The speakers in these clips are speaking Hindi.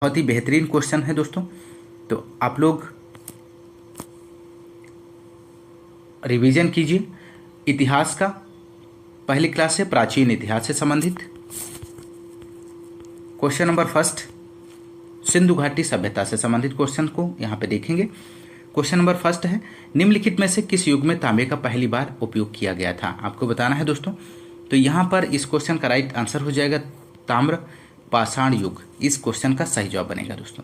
बहुत ही बेहतरीन क्वेश्चन है दोस्तों। तो आप लोग रिवीजन कीजिए इतिहास का। पहली क्लास से प्राचीन इतिहास से संबंधित क्वेश्चन नंबर फर्स्ट, सिंधु घाटी सभ्यता से संबंधित क्वेश्चन को यहाँ पे देखेंगे। क्वेश्चन नंबर फर्स्ट है, निम्नलिखित में से किस युग में तांबे का पहली बार उपयोग किया गया था? आपको बताना है दोस्तों। तो यहाँ पर इस क्वेश्चन का राइट आंसर हो जाएगा ताम्र पाषाण युग। इस क्वेश्चन का सही जवाब बनेगा दोस्तों।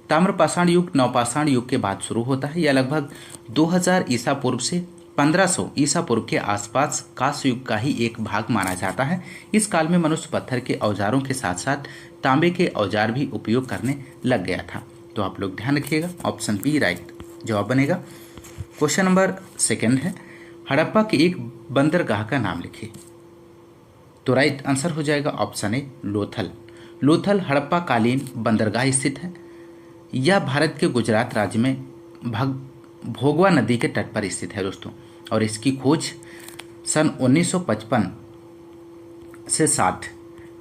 ताम्र पाषाण युग नवपाषाण युग के बाद शुरू होता है। यह लगभग 2000 ईसा पूर्व से 1500 ईसा पूर्व के आसपास कांस्य युग का ही एक भाग माना जाता है। इस काल में मनुष्य पत्थर के औजारों के साथ साथ तांबे के औजार भी उपयोग करने लग गया था। तो आप लोग ध्यान रखिएगा, ऑप्शन बी राइट जवाब बनेगा। क्वेश्चन नंबर सेकंड है, हड़प्पा के एक बंदरगाह का नाम लिखिए। तो राइट आंसर हो जाएगा ऑप्शन ए लोथल। लोथल हड़प्पा कालीन बंदरगाह स्थित है। यह भारत के गुजरात राज्य में भोगवा नदी के तट पर स्थित है दोस्तों, और इसकी खोज सन 1955 से 60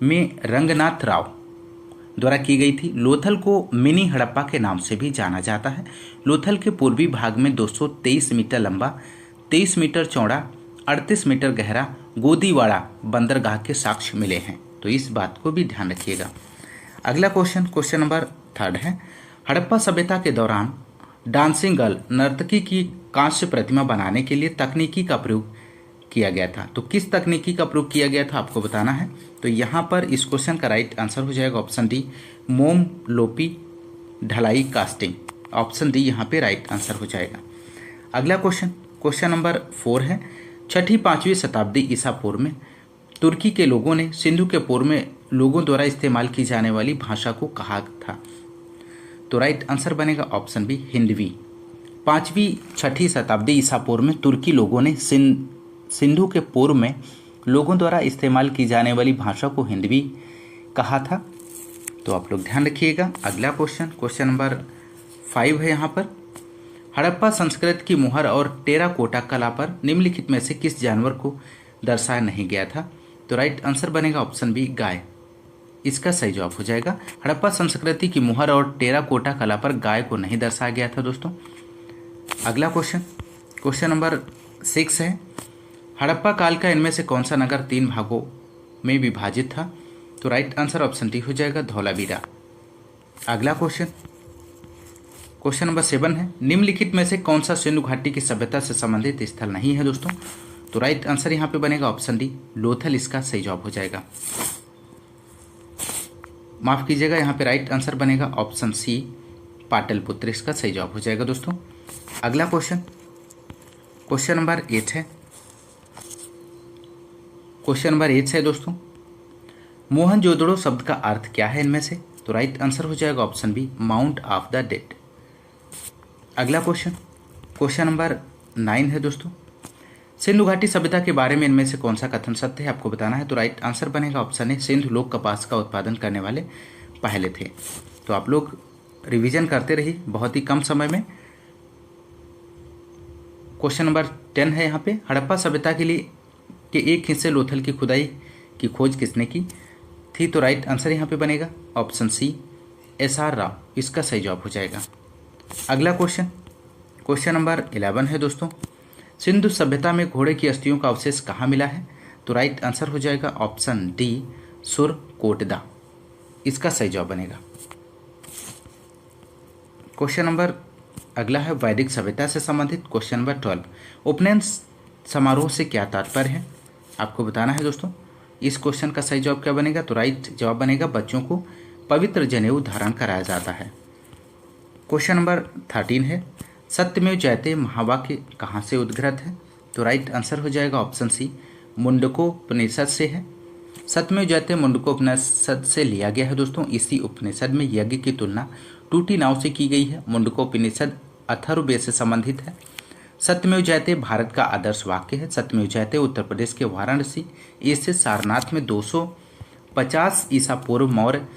में रंगनाथ राव द्वारा की गई थी। लोथल को मिनी हड़प्पा के नाम से भी जाना जाता है। लोथल के पूर्वी भाग में 223 मीटर लंबा, 23 मीटर चौड़ा, 38 मीटर गहरा गोदीवाड़ा बंदरगाह के साक्ष्य मिले हैं। तो इस बात को भी ध्यान रखिएगा। अगला क्वेश्चन नंबर थर्ड है, हड़प्पा सभ्यता के दौरान डांसिंग गर्ल नर्तकी की कांस्य प्रतिमा बनाने के लिए तकनीकी का प्रयोग किया गया था। तो किस तकनीकी का प्रयोग किया गया था आपको बताना है। तो यहाँ पर इस क्वेश्चन का राइट आंसर हो जाएगा ऑप्शन डी मोम लोपी ढलाई कास्टिंग। ऑप्शन डी यहाँ पे राइट आंसर हो जाएगा। अगला क्वेश्चन नंबर 4 है, 6ठी-5वीं शताब्दी ईसा पूर्व में तुर्की के लोगों ने सिंधु के पूर्व में लोगों द्वारा इस्तेमाल की जाने वाली भाषा को कहा था। तो राइट आंसर बनेगा ऑप्शन बी हिंदवी। 5वीं-6ठी शताब्दी ईसा पूर्व में तुर्की लोगों ने सिंधु के पूर्व में लोगों द्वारा इस्तेमाल की जाने वाली भाषा को हिंदवी कहा था। तो आप लोग ध्यान रखिएगा। अगला क्वेश्चन नंबर 5 है यहाँ पर, हड़प्पा संस्कृति की मुहर और टेराकोटा कला पर निम्नलिखित में से किस जानवर को दर्शाया नहीं गया था? तो राइट आंसर बनेगा ऑप्शन बी गाय। इसका सही जवाब हो जाएगा। हड़प्पा संस्कृति की मुहर और टेराकोटा कला पर गाय को नहीं दर्शाया गया था दोस्तों। अगला क्वेश्चन नंबर 6 है, हड़प्पा काल का इनमें से कौन सा नगर 3 भागों में विभाजित था? तो राइट आंसर ऑप्शन डी हो जाएगा धौलावीरा। अगला क्वेश्चन नंबर 7 है, निम्नलिखित में से कौन सा सिंधु घाटी की सभ्यता से संबंधित स्थल नहीं है दोस्तों? तो राइट आंसर यहाँ पे बनेगा ऑप्शन डी लोथल। इसका सही जवाब हो जाएगा। माफ कीजिएगा, यहाँ पे राइट आंसर बनेगा ऑप्शन सी पाटलिपुत्र। इसका सही जवाब हो जाएगा दोस्तों। अगला क्वेश्चन नंबर 8 है। क्वेश्चन नंबर 8 है दोस्तों, मोहनजोदड़ो शब्द का अर्थ क्या है इनमें से? तो राइट आंसर हो जाएगा option B mount of the dead. अगला क्वेश्चन नंबर 9 है दोस्तों, सिंधु घाटी सभ्यता के बारे में इनमें से कौन सा कथन सत्य है आपको बताना है। तो राइट आंसर बनेगा ऑप्शन ए सिंधु लोग कपास का उत्पादन करने वाले पहले थे। तो आप लोग रिवीजन करते रहिए बहुत ही कम समय में। क्वेश्चन नंबर 10 है यहाँ पे, हड़प्पा सभ्यता के एक हिस्से लोथल की खुदाई की खोज किसने की थी? तो राइट आंसर यहाँ पे बनेगा ऑप्शन सी SR राव। इसका सही जवाब हो जाएगा। अगला क्वेश्चन नंबर 11 है दोस्तों, सिंधु सभ्यता में घोड़े की अस्थियों का अवशेष कहाँ मिला है? तो राइट आंसर हो जाएगा ऑप्शन डी सुरकोटदा। इसका सही जवाब बनेगा। क्वेश्चन नंबर अगला है वैदिक सभ्यता से संबंधित क्वेश्चन नंबर 12, उपनयन समारोह से क्या तात्पर्य है आपको बताना है दोस्तों। इस क्वेश्चन का सही जवाब क्या बनेगा? तो राइट जवाब बनेगा बच्चों को पवित्र जनेऊ धारण कराया जाता है। क्वेश्चन नंबर 13 है, सत्यमेव जयते महावाक्य कहाँ से उद्गृत है? तो राइट आंसर हो जाएगा ऑप्शन सी मुंडकोपनिषद से है। सत्यमेव जयते मुंडकोपनिषद से लिया गया है दोस्तों। इसी उपनिषद में यज्ञ की तुलना टूटी नाव से की गई है। मुंडकोपनिषद अथर्ववेद से संबंधित है। सत्यमेव जयते भारत का आदर्श वाक्य है। सत्यमेव जयते उत्तर प्रदेश के वाराणसी स्थित सारनाथ में 250 ईसा पूर्व मौर्य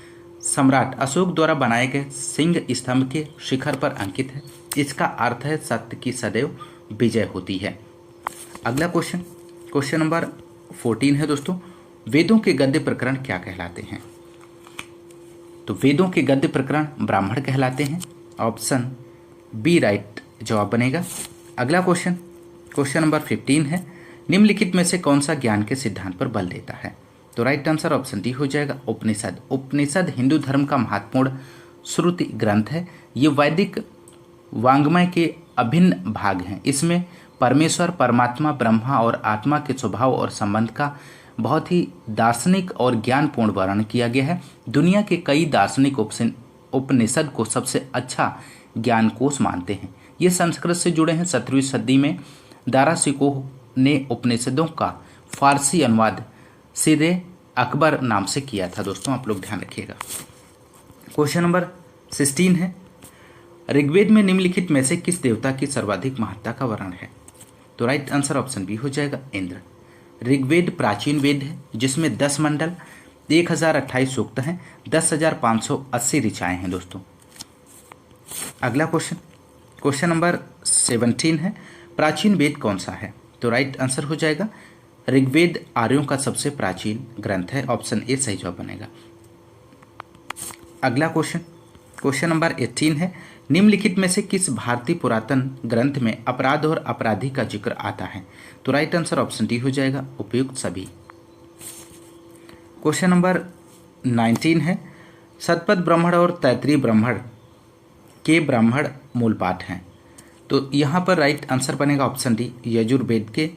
सम्राट अशोक द्वारा बनाए गए सिंह स्तंभ के शिखर पर अंकित है। इसका अर्थ है सत्य की सदैव विजय होती है। अगला क्वेश्चन नंबर 14 है दोस्तों, वेदों के गद्य प्रकरण क्या कहलाते हैं? तो वेदों के गद्य प्रकरण ब्राह्मण कहलाते हैं। ऑप्शन बी राइट जवाब बनेगा। अगला क्वेश्चन, क्वेश्चन नंबर 15 है, निम्नलिखित में से कौन सा ज्ञान के सिद्धांत पर बल देता है? तो राइट आंसर ऑप्शन डी हो जाएगा उपनिषद। उपनिषद हिंदू धर्म का महत्वपूर्ण श्रुति ग्रंथ है। ये वैदिक वांग्मय के अभिन्न भाग हैं। इसमें परमेश्वर, परमात्मा, ब्रह्मा और आत्मा के स्वभाव और संबंध का बहुत ही दार्शनिक और ज्ञानपूर्ण वर्णन किया गया है। दुनिया के कई दार्शनिक उपनिषद को सबसे अच्छा ज्ञान कोश मानते हैं। ये संस्कृत से जुड़े हैं। 17वीं सदी में दारा शिकोह ने उपनिषदों का फारसी अनुवाद सिरे अकबर नाम से किया था। दोस्तों आप लोग ध्यान रखिएगा। क्वेश्चन नंबर 16 है, ऋग्वेद में निम्नलिखित में से किस देवता की सर्वाधिक महत्ता का वर्णन है? तो राइट आंसर ऑप्शन बी हो जाएगा इंद्र। ऋग्वेद प्राचीन वेद है जिसमें 10 मंडल, 1028 सूक्त हैं, 10,580 ऋचाएं हैं। दोस्तों अगला क्वेश्चन, क्वेश्चन नंबर 17 है, प्राचीन वेद कौन सा है? तो राइट आंसर हो जाएगा ऋग्वेद आर्यों का सबसे प्राचीन ग्रंथ है। ऑप्शन ए सही जवाब बनेगा। अगला क्वेश्चन, क्वेश्चन नंबर 18 है, निम्नलिखित में से किस भारतीय पुरातन ग्रंथ में अपराध और अपराधी का जिक्र आता है? तो राइट आंसर ऑप्शन डी हो जाएगा उपयुक्त सभी। क्वेश्चन नंबर 19 है, शतपथ ब्राह्मण और तैत्रीय ब्राह्मण के ब्राह्मण मूल पाठ हैं। तो यहाँ पर राइट आंसर बनेगा ऑप्शन डी, यजुर्वेद के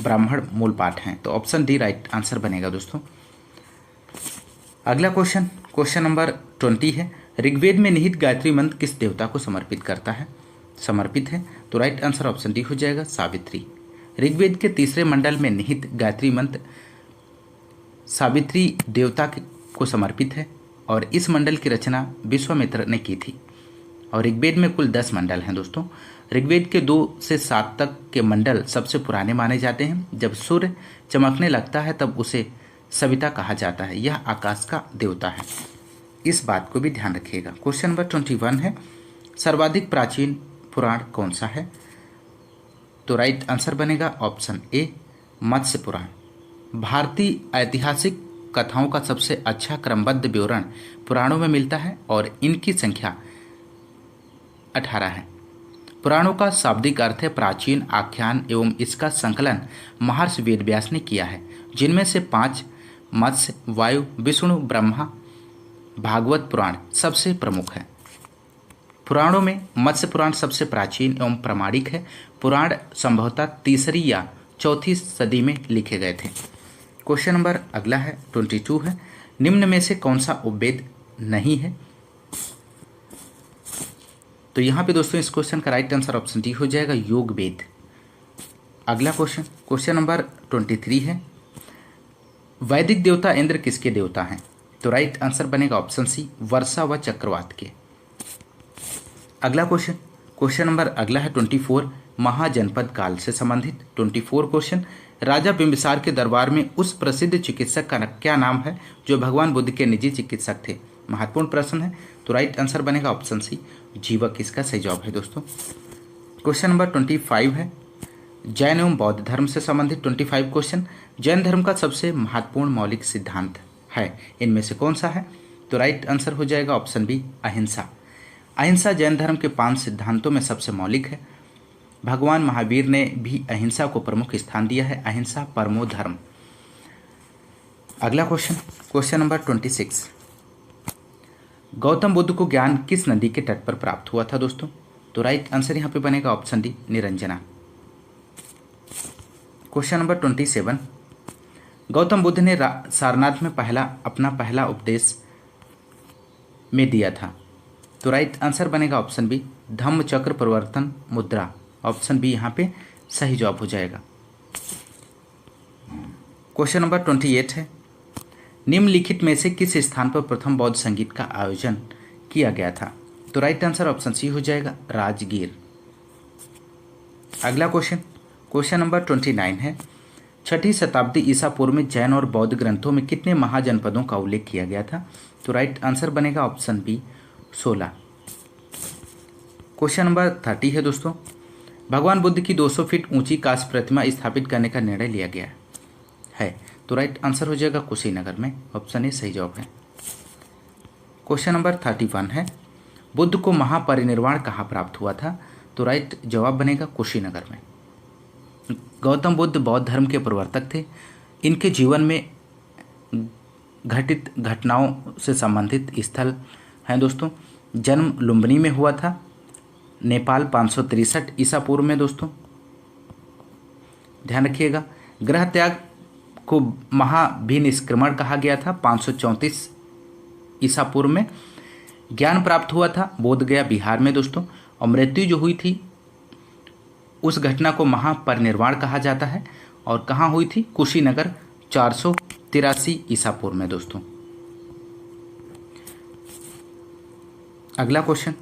ब्राह्मण मूल पाठ हैं। तो ऑप्शन डी राइट आंसर बनेगा। दोस्तों अगला क्वेश्चन, क्वेश्चन नंबर 20 है, ऋग्वेद में निहित गायत्री मंत्र किस देवता को समर्पित करता है? समर्पित है। तो राइट आंसर ऑप्शन डी हो जाएगा सावित्री। ऋग्वेद के तीसरे मंडल में निहित गायत्री मंत्र सावित्री देवता को समर्पित है और इस मंडल की रचना विश्वामित्र ने की थी। और ऋग्वेद में कुल 10 मंडल हैं। दोस्तों ऋग्वेद के 2 से 7 तक के मंडल सबसे पुराने माने जाते हैं। जब सूर्य चमकने लगता है तब उसे सविता कहा जाता है। यह आकाश का देवता है। इस बात को भी ध्यान रखिएगा। क्वेश्चन नंबर 21 है, सर्वाधिक प्राचीन पुराण कौन सा है? तो राइट आंसर बनेगा ऑप्शन ए मत्स्य पुराण। भारतीय ऐतिहासिक कथाओं का सबसे अच्छा क्रमबद्ध विवरण पुराणों में मिलता है और इनकी संख्या 18 है। पुराणों का शाब्दिक अर्थ है प्राचीन आख्यान एवं इसका संकलन महर्षि वेदव्यास ने किया है, जिनमें से 5 मत्स्य, वायु, विष्णु, ब्रह्मा, भागवत पुराण सबसे प्रमुख है। पुराणों में मत्स्य पुराण सबसे प्राचीन एवं प्रामाणिक है। पुराण संभवतः 3री या 4थी सदी में लिखे गए थे। क्वेश्चन नंबर अगला है 22 है, निम्न में से कौन सा उपवेद नहीं है? तो यहाँ पे दोस्तों इस क्वेश्चन का राइट आंसर ऑप्शन डी हो जाएगा योग वेद। अगला क्वेश्चन, क्वेश्चन नंबर 23 है, वैदिक देवता इंद्र किसके देवता हैं? तो राइट आंसर बनेगा ऑप्शन सी वर्षा व चक्रवात के। अगला क्वेश्चन, क्वेश्चन नंबर अगला है 24, महाजनपद काल से संबंधित 24 क्वेश्चन, राजा बिंबिसार के दरबार में उस प्रसिद्ध चिकित्सक का क्या नाम है जो भगवान बुद्ध के निजी चिकित्सक थे? महत्वपूर्ण प्रश्न है। तो राइट आंसर बनेगा ऑप्शन सी जीवक इसका सही जवाब है। दोस्तों क्वेश्चन नंबर 25 है, जैन एवं बौद्ध धर्म से संबंधित 25 क्वेश्चन, जैन धर्म का सबसे महत्वपूर्ण मौलिक सिद्धांत है, इनमें से कौन सा है? तो राइट आंसर हो जाएगा ऑप्शन बी अहिंसा। अहिंसा जैन धर्म के 5 सिद्धांतों में सबसे मौलिक है। भगवान महावीर ने भी अहिंसा को प्रमुख स्थान दिया है। अहिंसा परमो धर्म। अगला question, question number 26, Gautam Buddha को ज्ञान किस नदी के तट पर प्राप्त हुआ था? दोस्तों तो राइट आंसर यहाँ पे बनेगा option D Niranjana. Question number 27, Gautam Buddha ने सारनाथ में अपना पहला उपदेश में दिया था। तो राइट आंसर बनेगा ऑप्शन बी धम्म चक्र प्रवर्तन मुद्रा। ऑप्शन बी यहाँ पे सही जवाब हो जाएगा। क्वेश्चन नंबर 28 है, निम्नलिखित में से किस स्थान पर प्रथम बौद्ध संगीत का आयोजन किया गया था? तो राइट आंसर ऑप्शन सी हो जाएगा राजगीर। अगला क्वेश्चन, क्वेश्चन नंबर 29 है, 6ठी शताब्दी ईसा पूर्व में जैन और बौद्ध ग्रंथों में कितने महाजनपदों का उल्लेख किया गया था? तो राइट आंसर बनेगा ऑप्शन बी 16। क्वेश्चन नंबर 30 है दोस्तों, भगवान बुद्ध की 200 फीट ऊंची कांस्य प्रतिमा स्थापित करने का निर्णय लिया गया है। तो राइट आंसर हो जाएगा कुशीनगर में। ऑप्शन ए सही जवाब है। क्वेश्चन नंबर 31 है, बुद्ध को महापरिनिर्वाण कहाँ प्राप्त हुआ था? तो राइट जवाब बनेगा कुशीनगर में। गौतम बुद्ध बौद्ध धर्म के प्रवर्तक थे। इनके जीवन में घटित घटनाओं से संबंधित स्थल हैं दोस्तों। जन्म लुम्बिनी में हुआ था, नेपाल 563 ईसा पूर्व में दोस्तों, ध्यान रखिएगा। ग्रह त्याग को महाभिनिष्क्रमण कहा गया था 534 ईसा पूर्व में। ज्ञान प्राप्त हुआ था बोध गया बिहार में दोस्तों। और मृत्यु जो हुई थी उस घटना को महापरिनिर्वाण कहा जाता है। और कहाँ हुई थी? कुशीनगर 483 ईसा पूर्व में दोस्तों। अगला क्वेश्चन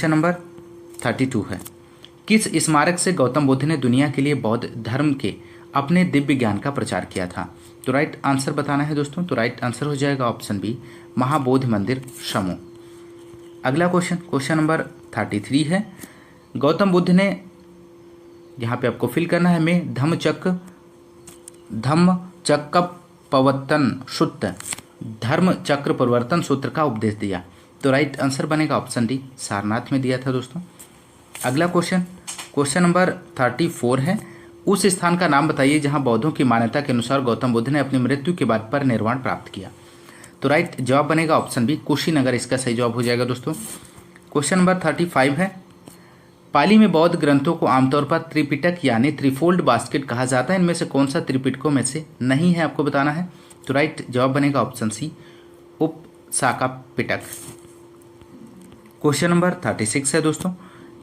नंबर 32 है, किस स्मारक से गौतम बुद्ध ने दुनिया के लिए बौद्ध धर्म के अपने दिव्य ज्ञान का प्रचार किया था? तो राइट आंसर बताना है दोस्तों। तो राइट आंसर हो जाएगा ऑप्शन बी, महाबोधि मंदिर समूह। अगला क्वेश्चन नंबर 33 है, गौतम बुद्ध ने, यहाँ पे आपको फिल करना है, में धर्म चक्र प्रवर्तन सूत्र का उपदेश दिया? तो राइट आंसर बनेगा ऑप्शन डी, सारनाथ में दिया था दोस्तों। अगला क्वेश्चन नंबर 34 है, उस स्थान का नाम बताइए जहां बौद्धों की मान्यता के अनुसार गौतम बुद्ध ने अपनी मृत्यु के बाद परिनिर्वाण प्राप्त किया? तो राइट जवाब बनेगा ऑप्शन बी, कुशीनगर इसका सही जवाब हो जाएगा दोस्तों। क्वेश्चन नंबर 35 है, पाली में बौद्ध ग्रंथों को आमतौर पर त्रिपिटक यानी त्रिफोल्ड बास्केट कहा जाता है। इनमें से कौन सा त्रिपिटकों में से नहीं है, आपको बताना है। तो राइट जवाब बनेगा ऑप्शन सी, उपसाका पिटक। क्वेश्चन नंबर 36 है दोस्तों,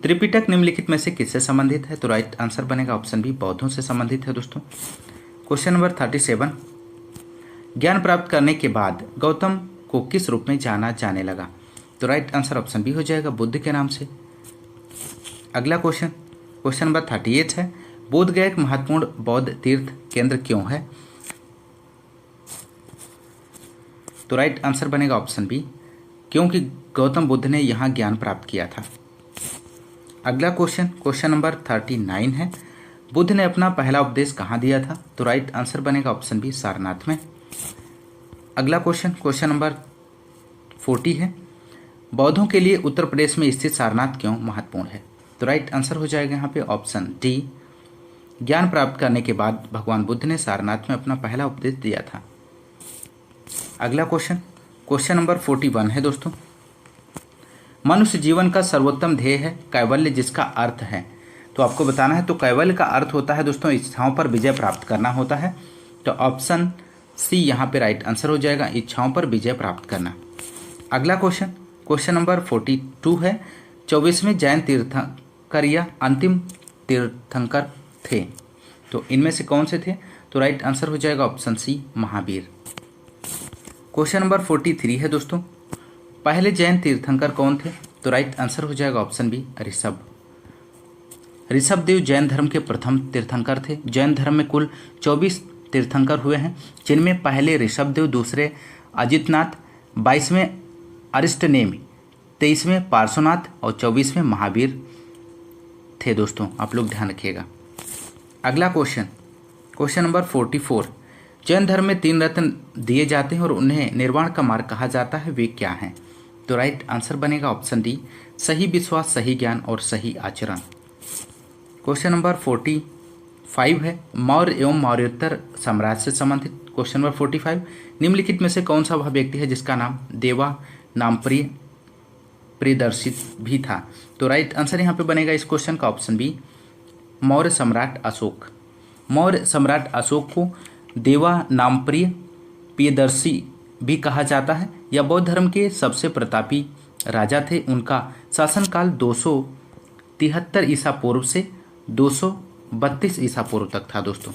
त्रिपिटक निम्नलिखित में से किससे संबंधित है? तो राइट आंसर बनेगा ऑप्शन बी, बौद्धों से संबंधित है दोस्तों। क्वेश्चन नंबर 37, ज्ञान प्राप्त करने के बाद गौतम को किस रूप में जाना जाने लगा? तो राइट आंसर ऑप्शन बी हो जाएगा, बुद्ध के नाम से। अगला क्वेश्चन नंबर 38 है, बोध गया एक महत्वपूर्ण बौद्ध तीर्थ केंद्र क्यों है? तो राइट आंसर बनेगा ऑप्शन बी, क्योंकि गौतम बुद्ध ने यहाँ ज्ञान प्राप्त किया था। अगला क्वेश्चन नंबर 39 है, बुद्ध ने अपना पहला उपदेश कहाँ दिया था? तो राइट आंसर बनेगा ऑप्शन बी, सारनाथ में। अगला क्वेश्चन नंबर 40 है, बौद्धों के लिए उत्तर प्रदेश में स्थित सारनाथ क्यों महत्वपूर्ण है? तो राइट आंसर हो जाएगा यहाँ पे ऑप्शन डी, ज्ञान प्राप्त करने के बाद भगवान बुद्ध ने सारनाथ में अपना पहला उपदेश दिया था। अगला क्वेश्चन नंबर 41 है दोस्तों, मनुष्य जीवन का सर्वोत्तम ध्येय है कैवल्य, जिसका अर्थ है? तो आपको बताना है। तो कैवल्य का अर्थ होता है दोस्तों इच्छाओं पर विजय प्राप्त करना होता है। तो ऑप्शन सी यहाँ पे राइट आंसर हो जाएगा, इच्छाओं पर विजय प्राप्त करना। अगला क्वेश्चन नंबर 42 है, 24वें जैन तीर्थंकर या अंतिम तीर्थंकर थे? तो इनमें से कौन से थे? तो राइट आंसर हो जाएगा option C, Mahavir. Question number 43 है दोस्तों, पहले जैन तीर्थंकर कौन थे? तो राइट आंसर हो जाएगा ऑप्शन बी, ऋषभदेव जैन धर्म के प्रथम तीर्थंकर थे। जैन धर्म में कुल 24 तीर्थंकर हुए हैं, जिनमें पहले ऋषभदेव, दूसरे अजितनाथ, 22वें अरिष्टनेमि, 23वें पार्श्वनाथ और 24वें महावीर थे दोस्तों। आप लोग ध्यान रखिएगा। अगला क्वेश्चन नंबर 44, जैन धर्म में 3 रत्न दिए जाते हैं और उन्हें निर्वाण का मार्ग कहा जाता है, वे क्या हैं? तो राइट आंसर बनेगा ऑप्शन डी, सही विश्वास, सही ज्ञान और सही आचरण। क्वेश्चन नंबर 45 है, मौर्य एवं मौर्योत्तर साम्राज्य से संबंधित। क्वेश्चन नंबर 45, निम्नलिखित में से कौन सा वह व्यक्ति है जिसका नाम देवा नाम प्रियदर्शी भी था? तो राइट आंसर यहाँ पे बनेगा इस क्वेश्चन का ऑप्शन बी, मौर्य सम्राट अशोक। मौर्य सम्राट अशोक को देवा नाम प्रियदर्शी भी कहा जाता है। यह बौद्ध धर्म के सबसे प्रतापी राजा थे। उनका शासनकाल 273 ईसा पूर्व से 232 ईसा पूर्व तक था दोस्तों।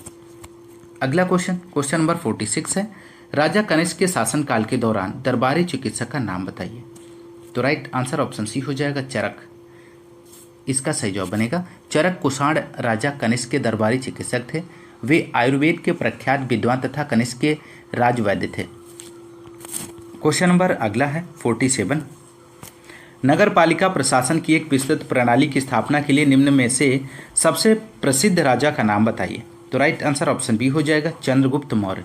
अगला क्वेश्चन नंबर 46 है, राजा कनिष्क के शासनकाल के दौरान दरबारी चिकित्सक का नाम बताइए। तो राइट आंसर ऑप्शन सी हो जाएगा, चरक। इसका सही जवाब बनेगा चरक कुषाण राजा कनिष्क के दरबारी चिकित्सक थे। वे आयुर्वेद के प्रख्यात विद्वान तथा कनिष्क के राजवैद्य थे। क्वेश्चन नंबर अगला है 47, नगर पालिका प्रशासन की एक विस्तृत प्रणाली की स्थापना के लिए निम्न में से सबसे प्रसिद्ध राजा का नाम बताइए। तो राइट आंसर ऑप्शन बी हो जाएगा, चंद्रगुप्त मौर्य।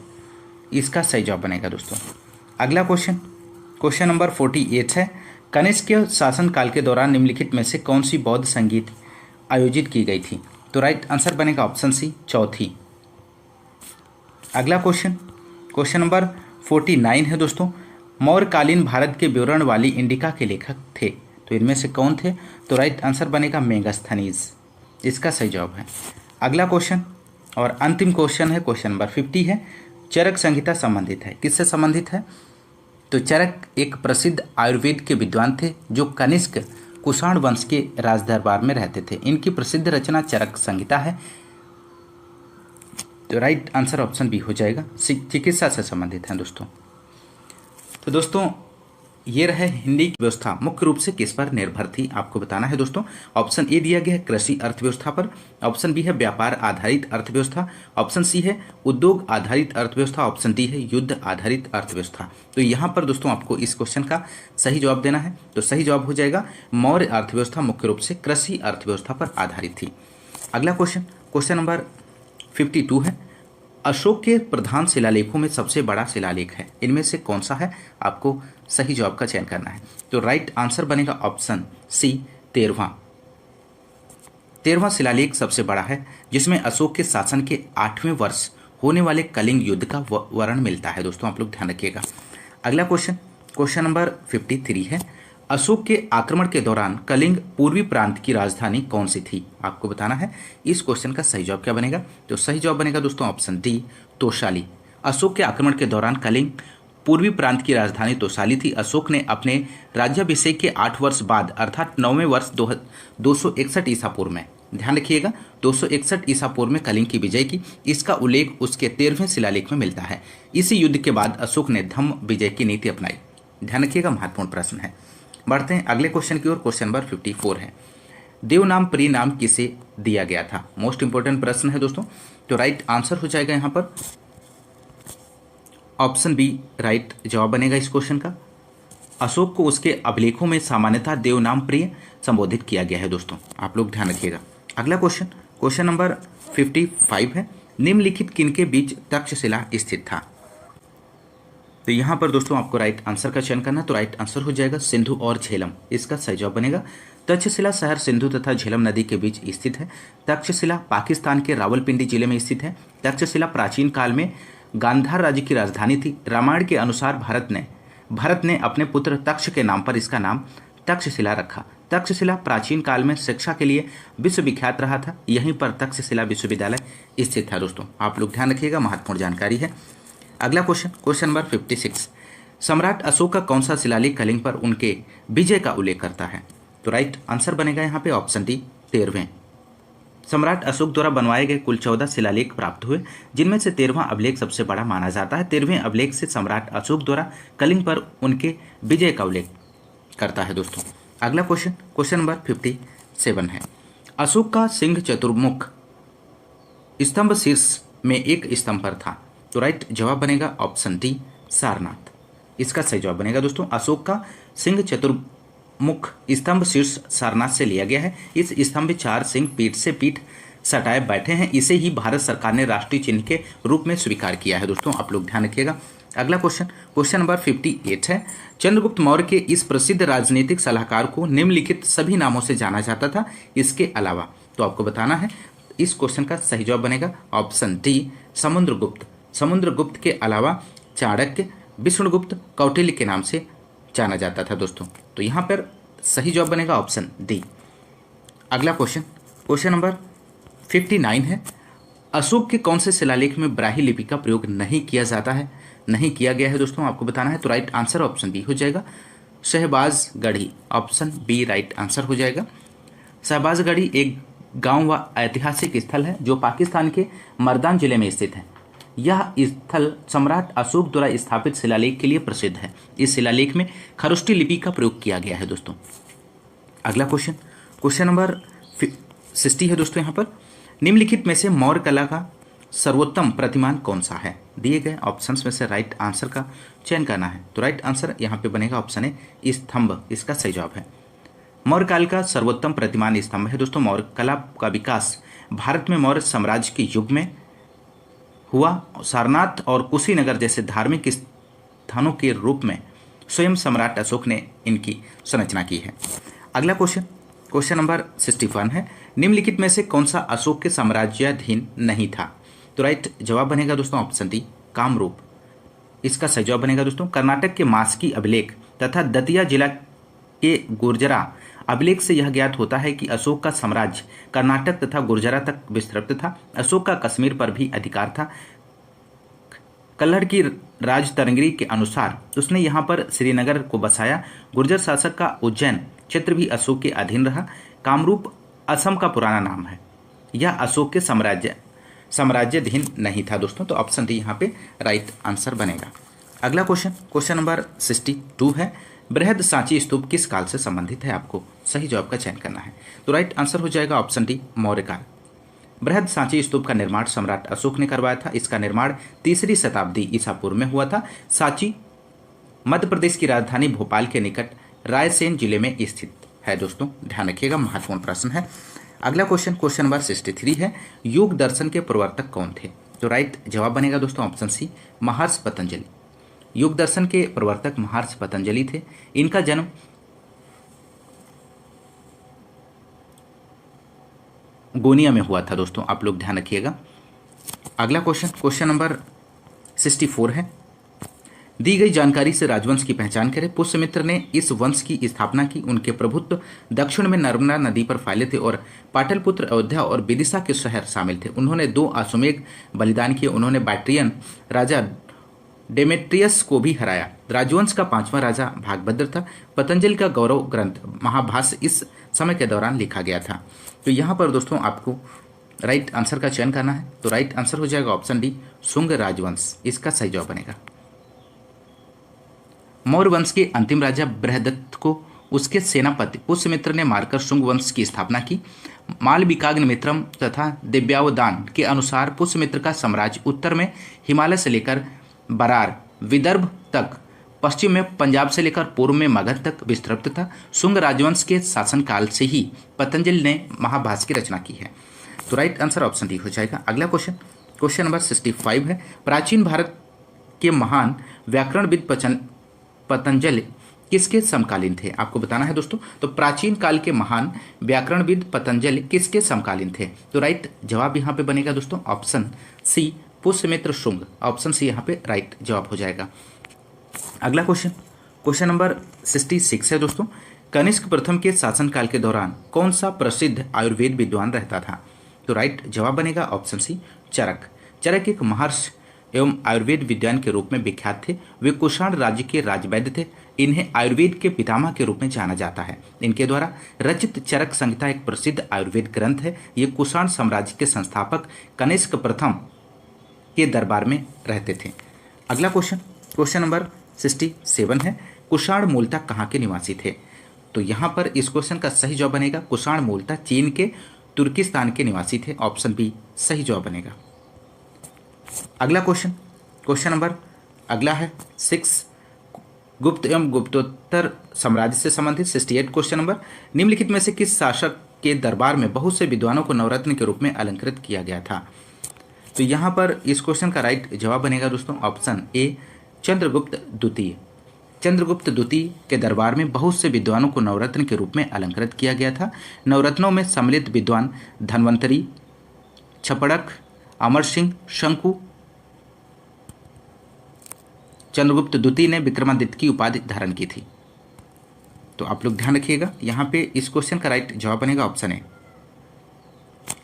इसका सही जवाब बनेगा दोस्तों। अगला क्वेश्चन नंबर 48 है, कनिष्क के शासनकाल के दौरान निम्नलिखित में से कौन सी बौद्ध संगीत आयोजित की गई थी? तो राइट आंसर बनेगा ऑप्शन सी, चौथी। अगला क्वेश्चन, क्वेश्चन नंबर 49 है दोस्तों, मौर्यकालीन भारत के विवरण वाली इंडिका के लेखक थे, तो इनमें से कौन थे? तो राइट आंसर बनेगा मेगास्थनीज, इसका सही जवाब है। अगला क्वेश्चन और अंतिम क्वेश्चन है, क्वेश्चन नंबर 50 है, चरक संहिता संबंधित है, किससे संबंधित है? तो चरक एक प्रसिद्ध आयुर्वेद के विद्वान थे जो कनिष्क कुषाण वंश के राजदरबार में रहते थे। इनकी प्रसिद्ध रचना चरक संहिता है। तो राइट आंसर ऑप्शन बी हो जाएगा, चिकित्सा से संबंधित है दोस्तों। तो दोस्तों ये रहे हिंदी की व्यवस्था मुख्य रूप से किस पर निर्भर थी, आपको बताना है दोस्तों। ऑप्शन ए दिया गया है कृषि अर्थव्यवस्था पर, ऑप्शन बी है व्यापार आधारित अर्थव्यवस्था, ऑप्शन सी है उद्योग आधारित अर्थव्यवस्था, ऑप्शन डी है युद्ध आधारित अर्थव्यवस्था। तो यहाँ पर दोस्तों आपको इस क्वेश्चन का सही जवाब देना है। तो सही जवाब हो जाएगा मौर्य अर्थव्यवस्था मुख्य रूप से कृषि अर्थव्यवस्था पर आधारित थी। अगला क्वेश्चन, क्वेश्चन नंबर 52 है, अशोक के प्रधान शिलालेखों में सबसे बड़ा शिलालेख है, इनमें से कौन सा है? आपको सही जवाब का चयन करना है। तो राइट आंसर बनेगा ऑप्शन सी, 13वां शिलालेख सबसे बड़ा है, जिसमें अशोक के शासन के 8वें वर्ष होने वाले कलिंग युद्ध का वर्णन मिलता है दोस्तों, आप लोग ध्यान रखिएगा। अगला क्वेश्चन, क्वेश्चन नंबर 53 है, अशोक के आक्रमण के दौरान कलिंग पूर्वी प्रांत की राजधानी कौन सी थी? आपको बताना है। इस क्वेश्चन का सही जवाब क्या बनेगा? तो सही जवाब बनेगा दोस्तों ऑप्शन डी, तोशाली। अशोक के आक्रमण के दौरान कलिंग पूर्वी प्रांत की राजधानी तोशाली थी। अशोक ने अपने राज्याभिषेक के 8 वर्ष बाद अर्थात 9वें वर्ष 261 ईसा पूर्व में, ध्यान रखिएगा 261 ईसा पूर्व में कलिंग की विजय की। इसका उल्लेख उसके 13वें शिलालेख में मिलता है। इसी युद्ध के बाद अशोक ने धम्म विजय की नीति अपनाई। ध्यान रखिएगा, महत्वपूर्ण प्रश्न है। बढ़ते हैं अगले क्वेश्चन की ओर। क्वेश्चन नंबर 54 है, देवनाम प्रिय नाम किसे दिया गया था? मोस्ट इंपोर्टेंट प्रश्न है दोस्तों। तो राइट आंसर हो जाएगा यहाँ पर ऑप्शन बी, राइट जवाब बनेगा इस क्वेश्चन का। अशोक को उसके अभिलेखों में सामान्यतः देवनाम प्रिय संबोधित किया गया है दोस्तों, आप लोग ध्यान रखिएगा। अगला क्वेश्चन, क्वेश्चन नंबर 55 है, निम्नलिखित किनके बीच तक्षशिला स्थित था? तो यहाँ पर दोस्तों आपको राइट आंसर का चयन करना है। तो राइट आंसर हो जाएगा सिंधु और झेलम, इसका सही जवाब बनेगा। तक्षशिला शहर सिंधु तथा झेलम नदी के बीच स्थित है। तक्षशिला पाकिस्तान के रावलपिंडी जिले में स्थित है। तक्षशिला प्राचीन काल में गांधार राज्य की राजधानी थी। रामायण के अनुसार भरत ने अपने पुत्र तक्ष के नाम पर इसका नाम तक्षशिला रखा। तक्षशिला प्राचीन काल में शिक्षा के लिए विश्वविख्यात रहा था। यहीं पर तक्षशिला विश्वविद्यालय स्थित था दोस्तों, आप लोग ध्यान रखिएगा, महत्वपूर्ण जानकारी है। अगला क्वेश्चन, क्वेश्चन नंबर 56, सम्राट अशोक का कौन सा शिलालेख कलिंग पर उनके विजय का उल्लेख करता है? तो राइट आंसर बनेगा यहाँ पे ऑप्शन डी, 13वें। सम्राट अशोक द्वारा बनवाए गए कुल 14 शिलालेख प्राप्त हुए, जिनमें से 13वां अभिलेख सबसे बड़ा माना जाता है। 13वें अभिलेख से सम्राट अशोक द्वारा कलिंग पर उनके विजय का उल्लेख करता है दोस्तों। अगला क्वेश्चन, क्वेश्चन नंबर 57 है, अशोक का सिंह चतुर्मुख स्तंभ शीर्ष में एक स्तंभ पर था। तो राइट जवाब बनेगा ऑप्शन डी, सारनाथ, इसका सही जवाब बनेगा दोस्तों। अशोक का सिंह चतुर्मुख स्तंभ शीर्ष सारनाथ से लिया गया है। इस स्तंभ में 4 सिंह पीठ से पीठ सटाए बैठे हैं। इसे ही भारत सरकार ने राष्ट्रीय चिन्ह के रूप में स्वीकार किया है दोस्तों, आप लोग ध्यान रखिएगा। अगला क्वेश्चन, क्वेश्चन नंबर 58 है, चंद्रगुप्त मौर्य के इस प्रसिद्ध राजनीतिक सलाहकार को निम्नलिखित सभी नामों से जाना जाता था इसके अलावा? तो आपको बताना है। इस क्वेश्चन का सही जवाब बनेगा ऑप्शन डी, समुद्रगुप्त। समुद्रगुप्त के अलावा चाणक्य, विष्णुगुप्त, कौटिल्य के नाम से जाना जाता था दोस्तों। तो यहाँ पर सही जवाब बनेगा ऑप्शन डी। अगला क्वेश्चन, क्वेश्चन नंबर 59 है, अशोक के कौन से शिलालेख में ब्राह्मी लिपि का प्रयोग नहीं किया जाता है, नहीं किया गया है दोस्तों, आपको बताना है। तो राइट आंसर ऑप्शन बी हो जाएगा, Shahbazgarhi, option B right answer हो जाएगा। शहबाजगढ़ी एक गांव व ऐतिहासिक स्थल है जो पाकिस्तान के मर्दान जिले में स्थित है। यह स्थल सम्राट अशोक द्वारा स्थापित शिलालेख के लिए प्रसिद्ध है। इस शिलालेख में खरोष्टी लिपि का प्रयोग किया गया है दोस्तों। अगला क्वेश्चन, क्वेश्चन नंबर 60 है दोस्तों। यहाँ पर निम्नलिखित में से मौर्य कला का सर्वोत्तम प्रतिमान कौन सा है? दिए गए ऑप्शंस में से राइट आंसर का चयन करना है। तो राइट आंसर यहाँ पे बनेगा ऑप्शन ए, स्तंभ, इसका सही जवाब है। मौर्य काल का सर्वोत्तम प्रतिमान स्तंभ है दोस्तों। मौर्य कला का विकास भारत में मौर्य साम्राज्य के युग में हुआ। सारनाथ और कुशीनगर जैसे धार्मिक स्थानों के रूप में स्वयं सम्राट अशोक ने इनकी संरचना की है। अगला क्वेश्चन, क्वेश्चन नंबर 61 है, निम्नलिखित में से कौन सा अशोक के साम्राज्याधीन नहीं था? तो राइट जवाब बनेगा दोस्तों ऑप्शन डी, कामरूप। इसका सही जवाब बनेगा दोस्तों कर्नाटक के मास्की अभिलेख तथा दतिया जिला के गुर्जरा अभिलेख से यह ज्ञात होता है कि अशोक का साम्राज्य कर्नाटक तथा गुर्जरा तक विस्तृत था। अशोक का कश्मीर पर भी अधिकार था। कल्हड़ की राजतरंगिणी के अनुसार उसने यहाँ पर श्रीनगर को बसाया। गुर्जर शासक का उज्जैन क्षेत्र भी अशोक के अधीन रहा। कामरूप असम का पुराना नाम है। यह अशोक के साम्राज्याधीन नहीं था दोस्तों। तो ऑप्शन डी यहाँ पे राइट आंसर बनेगा। अगला क्वेश्चन, क्वेश्चन नंबर 62 है, बृहद सांची स्तूप किस काल से संबंधित है? आपको सही जवाब का चयन करना है। तो राइट आंसर हो जाएगा ऑप्शन डी, मौर्य काल। बृहद सांची स्तूप का निर्माण सम्राट अशोक ने करवाया था। इसका निर्माण 3री शताब्दी ईसा पूर्व में हुआ था। सांची मध्य प्रदेश की राजधानी भोपाल के निकट रायसेन जिले में स्थित है दोस्तों, ध्यान रखिएगा, महत्वपूर्ण प्रश्न है। अगला क्वेश्चन, क्वेश्चन नंबर 63 है, योग दर्शन के प्रवर्तक कौन थे? तो राइट जवाब बनेगा दोस्तों ऑप्शन सी, महर्षि पतंजलि। योग दर्शन के प्रवर्तक महर्षि पतंजलि थे। इनका जन्म गोनिया में हुआ था दोस्तों, आप लोग ध्यान रखिएगा। अगला क्वेश्चन, क्वेश्चन नंबर 64 है, दी गई जानकारी से राजवंश की पहचान करें। पुष्यमित्र ने इस वंश की स्थापना की। उनके प्रभुत्व दक्षिण में नर्मदा नदी पर फैले थे और पाटलिपुत्र, अयोध्या और विदिशा के शहर शामिल थे। उन्होंने 2 अश्वमेध बलिदान किए। उन्होंने बैक्ट्रियन राजा डेमेट्रियस को भी हराया। राजवंश का 5वां राजा भागभद्र था। पतंजलि का गौरव ग्रंथ महाभाष्य इस समय के दौरान लिखा गया था। तो यहाँ पर दोस्तों आपको राइट आंसर का चयन करना है। तो राइट आंसर हो जाएगा ऑप्शन डी, शुंग राजवंश। इसका सही जवाब बनेगा। मौर्य वंश के अंतिम राजा बृहदत्त को उसके सेनापति पुष्यमित्र ने मारकर शुंग वंश की स्थापना की। मालविकाग्निमित्रम तथा दिव्यावदान के अनुसार पुष्यमित्र का साम्राज्य उत्तर में हिमालय से लेकर बरार विदर्भ तक, पश्चिम में पंजाब से लेकर पूर्व में मगध तक विस्तृत था। शुंग राजवंश के शासनकाल से ही पतंजलि ने महाभाष्य की रचना की है। तो राइट आंसर ऑप्शन डी हो जाएगा। अगला क्वेश्चन, क्वेश्चन नंबर 65 है, प्राचीन भारत के महान व्याकरणविद पतंजलि किसके समकालीन थे? आपको बताना है दोस्तों। तो प्राचीन काल के महान व्याकरणविद पतंजलि किसके समकालीन थे? तो राइट जवाब यहाँ पे बनेगा दोस्तों option C, Pushyamitra Shunga. Option C यहाँ पे राइट जवाब हो जाएगा। अगला क्वेश्चन, क्वेश्चन नंबर 66 है दोस्तों, कनिष्क प्रथम के शासनकाल के दौरान कौन सा प्रसिद्ध आयुर्वेद विद्वान रहता था? तो राइट जवाब बनेगा ऑप्शन सी, चरक। चरक एक महर्षि एवं आयुर्वेद विद्वान के रूप में विख्यात थे। वे कुषाण राज्य के राजवैद्य थे। इन्हें आयुर्वेद के पितामह के रूप में जाना जाता है। इनके द्वारा रचित चरक संहिता एक प्रसिद्ध आयुर्वेद ग्रंथ है। ये कुषाण साम्राज्य के संस्थापक कनिष्क प्रथम के दरबार में रहते थे। अगला क्वेश्चन, क्वेश्चन नंबर 67 है, कुषाण मूलतः कहाँ के निवासी थे? तो यहाँ पर इस क्वेश्चन का सही जवाब बनेगा, कुषाण मूलतः चीन के तुर्किस्तान के निवासी थे। ऑप्शन बी सही जवाब बनेगा। अगला क्वेश्चन, क्वेश्चन नंबर अगला है 6, गुप्त एवं गुप्तोत्तर साम्राज्य से संबंधित 68 क्वेश्चन नंबर, निम्नलिखित में से किस शासक के दरबार में बहुत से विद्वानों को नवरत्न के रूप में अलंकृत किया गया था? तो यहाँ पर इस क्वेश्चन का राइट जवाब बनेगा दोस्तों ऑप्शन ए, चंद्रगुप्त द्वितीय। चंद्रगुप्त द्वितीय के दरबार में बहुत से विद्वानों को नवरत्न के रूप में अलंकृत किया गया था। नवरत्नों में सम्मिलित विद्वान धन्वंतरी, छपड़क, अमर सिंह, शंकु। चंद्रगुप्त द्वितीय ने विक्रमादित्य की उपाधि धारण की थी। तो आप लोग ध्यान रखिएगा, यहाँ पे इस क्वेश्चन का राइट जवाब बनेगा ऑप्शन ए।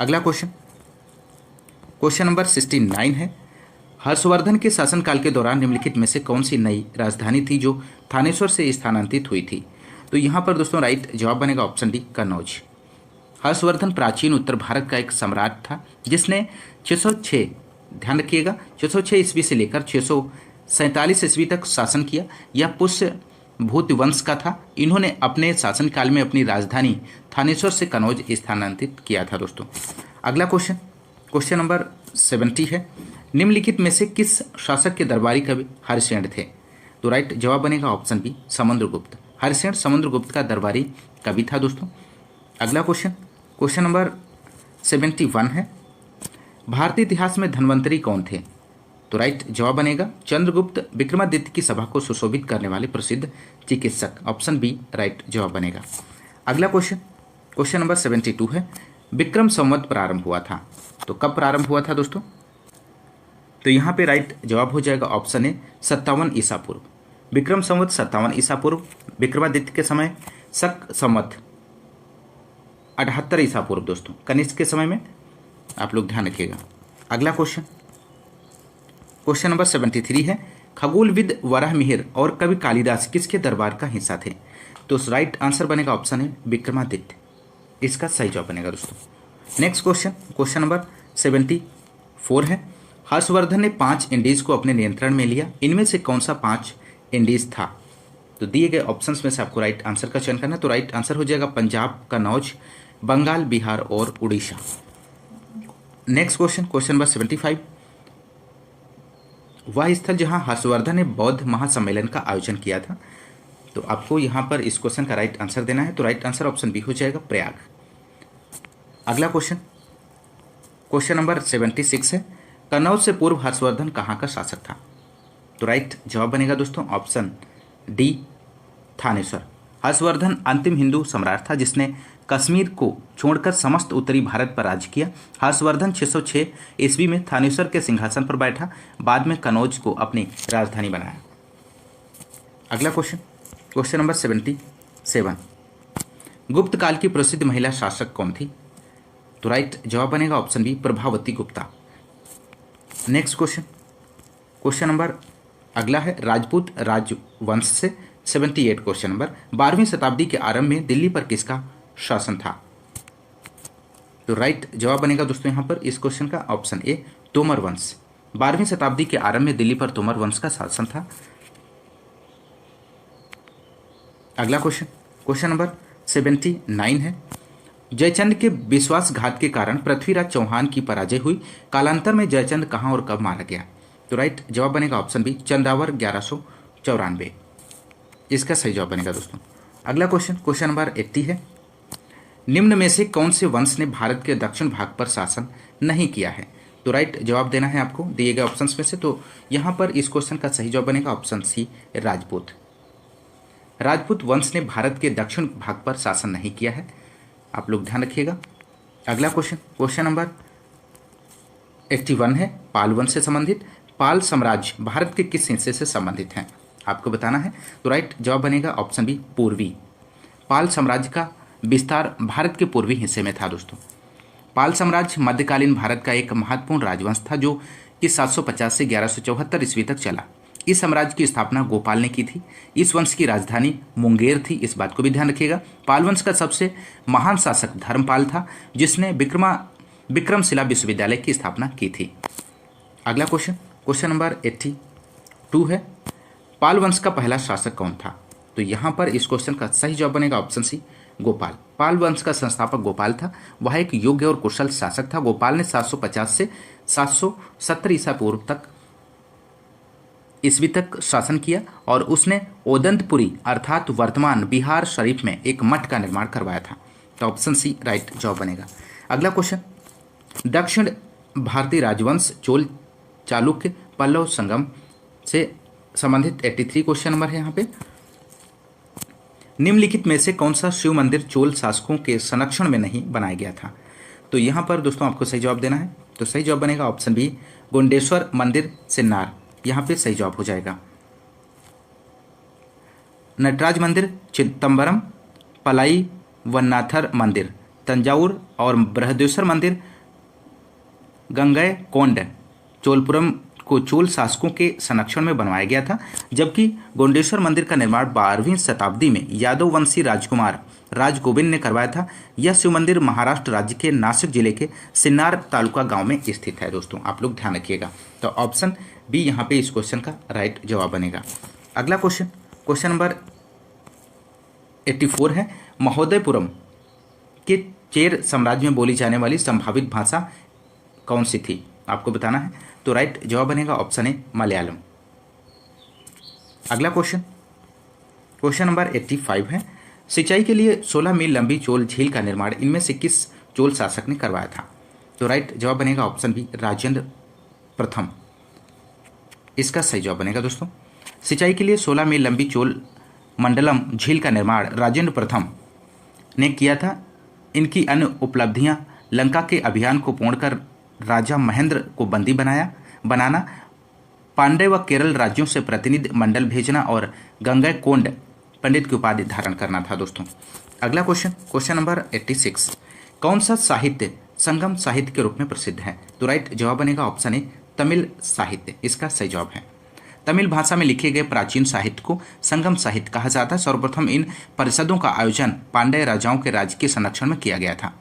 अगला क्वेश्चन, क्वेश्चन नंबर 69 है, हर्षवर्धन के शासनकाल के दौरान निम्नलिखित में से कौन सी नई राजधानी थी जो थानेश्वर से स्थानांतरित हुई थी? तो यहाँ पर दोस्तों राइट जवाब बनेगा ऑप्शन डी, कन्नौज। हर्षवर्धन प्राचीन उत्तर भारत का एक सम्राट था जिसने 606, ध्यान रखिएगा, 606 ईस्वी से लेकर 647 ईस्वी तक शासन किया। यह पुष्य भूत वंश का था। इन्होंने अपने शासनकाल में अपनी राजधानी थानेश्वर से कन्नौज स्थानांतरित किया था दोस्तों। अगला क्वेश्चन, क्वेश्चन नंबर 70 है, निम्नलिखित में से किस शासक के दरबारी कवि हरिसेन थे? तो राइट जवाब बनेगा ऑप्शन बी, समुद्रगुप्त। हरिसेन समुद्रगुप्त का दरबारी कवि था दोस्तों। अगला क्वेश्चन, क्वेश्चन नंबर 71 है, भारतीय इतिहास में धन्वंतरी कौन थे? तो राइट जवाब बनेगा चंद्रगुप्त विक्रमादित्य की सभा को सुशोभित करने वाले प्रसिद्ध चिकित्सक, ऑप्शन बी राइट जवाब बनेगा। अगला क्वेश्चन, क्वेश्चन नंबर 72 है, विक्रम संवत प्रारंभ हुआ था, तो कब प्रारंभ हुआ था दोस्तों? तो यहाँ पे राइट जवाब हो जाएगा ऑप्शन ए 57 ईसा पूर्व। विक्रम संवत 57 ईसा पूर्व विक्रमादित्य के समय, शक संवत 78 ईसा पूर्व दोस्तों कनिष्क के समय में, आप लोग ध्यान रखिएगा। अगला क्वेश्चन, क्वेश्चन नंबर 73 है, खगोलविद वराहमिहिर और कवि कालिदास किसके दरबार का हिस्सा थे? तो राइट आंसर बनेगा ऑप्शन है विक्रमादित्य, इसका सही जवाब बनेगा दोस्तों। नेक्स्ट क्वेश्चन, क्वेश्चन नंबर 74 है, हर्षवर्धन ने 5 इंडीज को अपने नियंत्रण में लिया, इनमें से कौन सा 5 इंडीज था? तो दिए गए ऑप्शंस में से आपको राइट आंसर का चयन करना है। तो राइट आंसर हो जाएगा पंजाब, कन्नौज, बंगाल, बिहार और Orissa. Next question, question number 75, वह स्थल जहां हर्षवर्धन ने बौद्ध महासम्मेलन का आयोजन किया था, तो आपको यहां पर इस क्वेश्चन का राइट आंसर देना है। तो राइट आंसर ऑप्शन बी हो जाएगा प्रयाग। अगला क्वेश्चन, क्वेश्चन नंबर 76 है, कन्नौज से पूर्व हर्षवर्धन कहां का शासक था? तो राइट जवाब बनेगा दोस्तों ऑप्शन डी थानेश्वर। हर्षवर्धन अंतिम हिंदू सम्राट था जिसने कश्मीर को छोड़कर समस्त उत्तरी भारत पर राज्य किया। हर्षवर्धन 606 ईस्वी में थानेश्वर के सिंहासन पर बैठा, बाद में कन्नौज को अपनी राजधानी बनाया। अगला क्वेश्चन, क्वेश्चन नंबर 77, गुप्त काल की प्रसिद्ध महिला शासक कौन थी? तो राइट जवाब बनेगा option B Prabhavati Gupta. Next question, question number अगला है, राजपूत राजवंश से 78 क्वेश्चन नंबर, 12वीं शताब्दी के आरंभ में दिल्ली पर किसका शासन था? तो राइट जवाब बनेगा दोस्तों यहां पर इस क्वेश्चन का ऑप्शन ए तोमर वंश। 12वीं शताब्दी के आरंभ में दिल्ली पर तोमर वंश का शासन था। अगला क्वेश्चन, क्वेश्चन नंबर 79 है, जयचंद के विश्वासघात के कारण पृथ्वीराज चौहान की पराजय हुई, कालांतर में जयचंद कहां और कब मारा गया? तो राइट जवाब बनेगा ऑप्शन बी चंद्रावर 1194, इसका सही जवाब बनेगा दोस्तों। अगला क्वेश्चन, क्वेश्चन नंबर 80 है, निम्न में से कौन से वंश ने भारत के दक्षिण भाग पर शासन नहीं किया है? तो राइट जवाब देना है आपको दिए गए ऑप्शंस में से। तो यहां पर इस क्वेश्चन का सही जवाब बनेगा ऑप्शन सी राजपूत। राजपूत वंश ने भारत के दक्षिण भाग पर शासन नहीं किया है, आप लोग ध्यान रखिएगा। अगला क्वेश्चन, क्वेश्चन नंबर 81 है, पाल वंश से संबंधित। पाल साम्राज्य भारत के किस हिस्से से संबंधित है, आपको बताना है। तो राइट जवाब बनेगा ऑप्शन बी पूर्वी। पाल साम्राज्य का विस्तार भारत के पूर्वी हिस्से में था दोस्तों। पाल साम्राज्य मध्यकालीन भारत का एक महत्वपूर्ण राजवंश था जो कि 750 से 1174 ईस्वी तक चला। इस साम्राज्य की स्थापना गोपाल ने की थी। इस वंश की राजधानी मुंगेर थी, इस बात को भी ध्यान रखिएगा। पाल वंश का सबसे महान शासक धर्मपाल था जिसने विक्रमशिला विश्वविद्यालय की स्थापना की थी। अगला क्वेश्चन, क्वेश्चन नंबर 82 है, पाल वंश का पहला शासक कौन था? तो यहाँ पर इस क्वेश्चन का सही जवाब बनेगा ऑप्शन सी गोपाल। पाल वंश का संस्थापक गोपाल था, वह एक योग्य और कुशल शासक था। गोपाल ने 750 से 770 ईसा पूर्व तक ईस्वी तक शासन किया और उसने ओदंतपुरी अर्थात वर्तमान बिहार शरीफ में एक मठ का निर्माण करवाया था। तो ऑप्शन सी राइट जवाब बनेगा। अगला क्वेश्चन, दक्षिण भारतीय राजवंश चोल चालुक्य पल्लव संगम से संबंधित 83 क्वेश्चन नंबर है यहाँ पे। निम्नलिखित में से कौन सा शिव मंदिर चोल शासकों के संरक्षण में नहीं बनाया गया था? तो यहाँ पर दोस्तों आपको सही जवाब देना है। तो सही जवाब बनेगा ऑप्शन बी गोंडेश्वर मंदिर सिन्नार, यहाँ पे सही जवाब हो जाएगा। नटराज मंदिर चिदम्बरम, पलाई वन्नाथर मंदिर तंजावुर और बृहदेश्वर मंदिर गंगैकोंड चोलपुरम को चोल शासकों के संरक्षण में बनवाया गया था, जबकि गोंडेश्वर मंदिर का निर्माण 12वीं शताब्दी में यादव वंशी राजकुमार राजगोविंद ने करवाया था। यह शिव मंदिर महाराष्ट्र राज्य के नासिक जिले के सिन्नार तालुका गांव में स्थित है दोस्तों, आप लोग ध्यान रखिएगा। तो ऑप्शन बी यहाँ पे इस क्वेश्चन का राइट जवाब बनेगा। अगला क्वेश्चन, क्वेश्चन नंबर 84 है, महोदयपुरम के चेर साम्राज्य में बोली जाने वाली संभावित भाषा कौन सी थी, आपको बताना है। तो राइट जवाब बनेगा ऑप्शन ए मलयालम। अगला क्वेश्चन, क्वेश्चन नंबर 85 है, सिंचाई के लिए 16 मील लंबी चोल झील का निर्माण इनमें से किस चोल शासक ने करवाया था? तो राइट जवाब बनेगा ऑप्शन बी राजेंद्र प्रथम। इसका सही जवाब बनेगा दोस्तों। सिंचाई के लिए 16 मील लंबी चोल मंडलम झील का निर्माण राजेंद्र प्रथम ने किया था। इनकी अन्य उपलब्धियां लंका के अभियान को पूर्ण कर राजा महेंद्र को बंदी बनाना, पांड्य व केरल राज्यों से प्रतिनिधि मंडल भेजना और गंगैकोंड पंडित की उपाधि धारण करना था दोस्तों। अगला क्वेश्चन नंबर 86। कौन सा साहित्य संगम साहित्य के रूप में प्रसिद्ध है? तो राइट जवाब बनेगा ऑप्शन ए तमिल साहित्य, इसका सही जवाब है। तमिल भाषा में लिखे गए प्राचीन साहित्य को संगम साहित्य कहा जाता है। सर्वप्रथम इन परिषदों का आयोजन पांड्य राजाओं के राज्य के संरक्षण में किया गया था।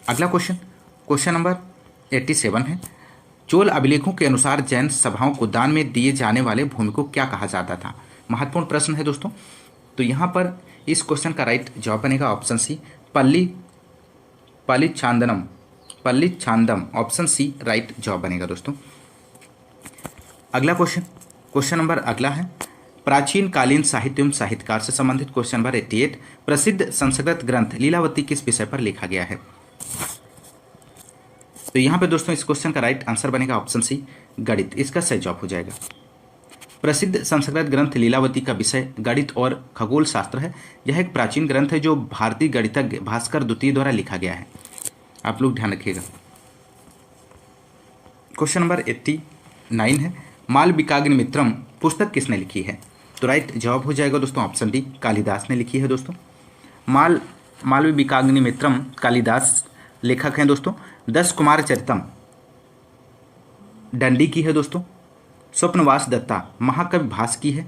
अगला क्वेश्चन नंबर 87 है। चोल अभिलेखों के अनुसार जैन सभाओं को दान में दिए जाने वाले भूमि को क्या कहा जाता था? महत्वपूर्ण प्रश्न है दोस्तों। तो यहाँ पर इस क्वेश्चन का राइट जवाब बनेगा ऑप्शन सी पल्ली छांदम, ऑप्शन सी राइट जवाब बनेगा दोस्तों। अगला क्वेश्चन नंबर अगला है प्राचीन कालीन साहित्य एवं साहित्यकार से संबंधित। Question number 88। प्रसिद्ध संस्कृत ग्रंथ लीलावती किस विषय पर लिखा गया है? तो यहाँ पे दोस्तों इस क्वेश्चन का राइट आंसर बनेगा ऑप्शन सी गणित, इसका सही जवाब हो जाएगा। प्रसिद्ध संस्कृत ग्रंथ लीलावती का विषय गणित और खगोल शास्त्र है। यह एक प्राचीन ग्रंथ है जो भारतीय गणितज्ञ भास्कर द्वितीय द्वारा लिखा गया है। आप लोग ध्यान रखिएगा। क्वेश्चन नंबर 89 है मालविकाग्निमित्रम पुस्तक किसने लिखी है? तो राइट जवाब हो जाएगा दोस्तों ऑप्शन डी कालिदास ने लिखी है दोस्तों। मालविकाग्निमित्रम कालिदास लेखक हैं दोस्तों। 10 कुमार चरितम डंडी की है दोस्तों। स्वप्नवास दत्ता महाकवि भास की है।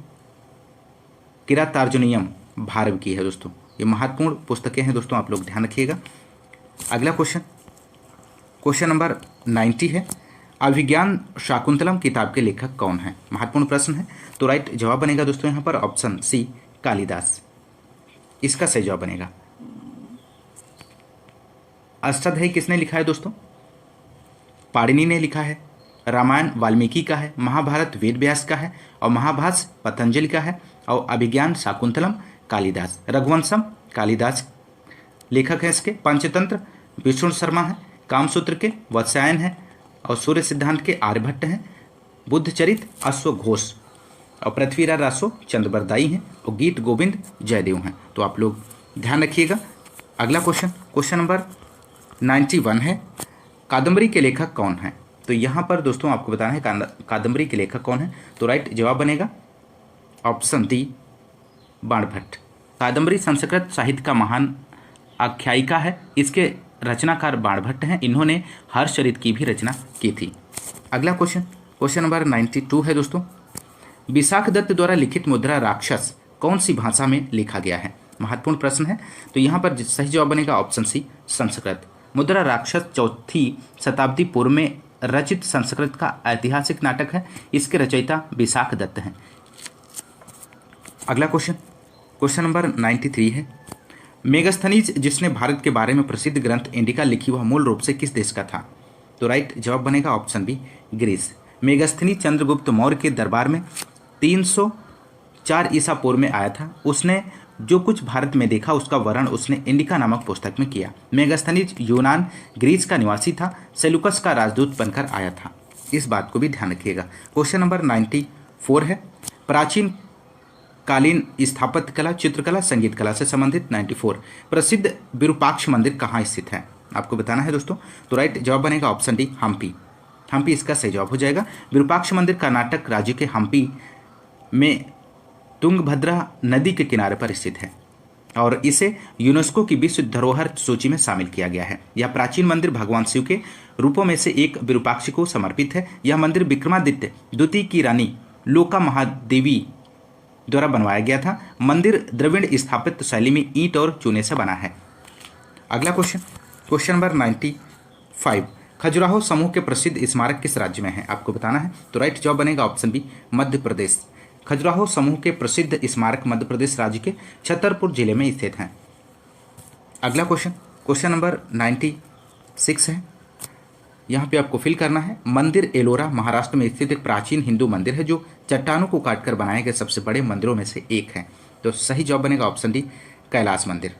किरातार्जुनीयम भारव की है दोस्तों। ये महत्वपूर्ण पुस्तकें हैं दोस्तों, आप लोग ध्यान रखिएगा। अगला क्वेश्चन नंबर 90 है अभिज्ञान शाकुंतलम किताब के लेखक कौन है? महत्वपूर्ण प्रश्न है। तो राइट जवाब बनेगा दोस्तों यहाँ पर ऑप्शन सी कालिदास, इसका सही जवाब बनेगा। अष्टाध्यायी किसने लिखा है दोस्तों? पाणिनि ने लिखा है। रामायण वाल्मीकि का है। महाभारत वेद व्यास का है और महाभाष्य पतंजलि का है और अभिज्ञान शाकुंतलम कालिदास। रघुवंशम कालिदास लेखक है इसके। पंचतंत्र विष्णु शर्मा है। कामसूत्र के वत्सायन है और सूर्य सिद्धांत के आर्यभट्ट हैं। बुद्धचरित अश्वघोष और पृथ्वीराज रासो चंद्रबरदाई हैं और गीत गोविंद जयदेव हैं। तो आप लोग ध्यान रखिएगा। अगला क्वेश्चन नंबर 91 है कादम्बरी के लेखक कौन है? तो यहाँ पर दोस्तों आपको बताना है कादम्बरी के लेखक कौन है। तो राइट जवाब बनेगा ऑप्शन डी बाणभट्ट। कादम्बरी संस्कृत साहित्य का महान आख्यायिका है। इसके रचनाकार बाणभट्ट हैं। इन्होंने हर्षचरित की भी रचना की थी। अगला क्वेश्चन नंबर 92 है दोस्तों विशाख दत्त द्वारा लिखित मुद्रा राक्षस कौन सी भाषा में लिखा गया है? महत्वपूर्ण प्रश्न है। तो यहाँ पर सही जवाब बनेगा ऑप्शन सी संस्कृत। मुद्रा राक्षस 4वीं शताब्दी पूर्व में रचित संस्कृत का ऐतिहासिक नाटक है। इसके रचयिता विशाख दत्त हैं। अगला क्वेश्चन नंबर 93 है मेगास्थनीज जिसने भारत के बारे में प्रसिद्ध ग्रंथ इंडिका लिखी वह मूल रूप से किस देश का था? तो राइट जवाब बनेगा option B Greece. Megasthenes Chandragupta Maurya के दरबार में 304 ईसा पूर्व में आया था। उसने जो कुछ भारत में देखा उसका वर्णन उसने इंडिका नामक पुस्तक में किया। मेगास्थनीज यूनान ग्रीस का निवासी था। सेलुकस का राजदूत बनकर आया था। इस बात को भी ध्यान रखिएगा। क्वेश्चन नंबर 94 है प्राचीन कालीन स्थापत्य कला चित्रकला संगीत कला से संबंधित 94 प्रसिद्ध विरूपाक्ष मंदिर कहाँ स्थित है? आपको बताना है दोस्तों। तो राइट जवाब बनेगा ऑप्शन डी हम्पी। हम्पी इसका सही जवाब हो जाएगा। विरूपाक्ष मंदिर कर्नाटक राज्य के हम्पी में तुंगभद्रा नदी के किनारे पर स्थित है और इसे यूनेस्को की विश्व धरोहर सूची में शामिल किया गया है। यह प्राचीन मंदिर भगवान शिव के रूपों में से एक विरूपाक्ष को समर्पित है। यह मंदिर विक्रमादित्य द्वितीय की रानी लोका महादेवी द्वारा बनवाया गया था। मंदिर द्रविड़ स्थापत्य शैली में ईंट और चूने से बना है। अगला क्वेश्चन नंबर 95 खजुराहो समूह के प्रसिद्ध स्मारक किस राज्य में है? आपको बताना है। तो राइट जवाब बनेगा ऑप्शन बी मध्य प्रदेश। खजुराहो समूह के प्रसिद्ध स्मारक मध्य प्रदेश राज्य के छतरपुर जिले में स्थित हैं। अगला क्वेश्चन नंबर 96 है। यहाँ पे आपको फिल करना है। मंदिर एलोरा महाराष्ट्र में स्थित एक प्राचीन हिंदू मंदिर है जो चट्टानों को काटकर बनाए गए सबसे बड़े मंदिरों में से एक है। तो सही जवाब बनेगा ऑप्शन डी कैलाश मंदिर।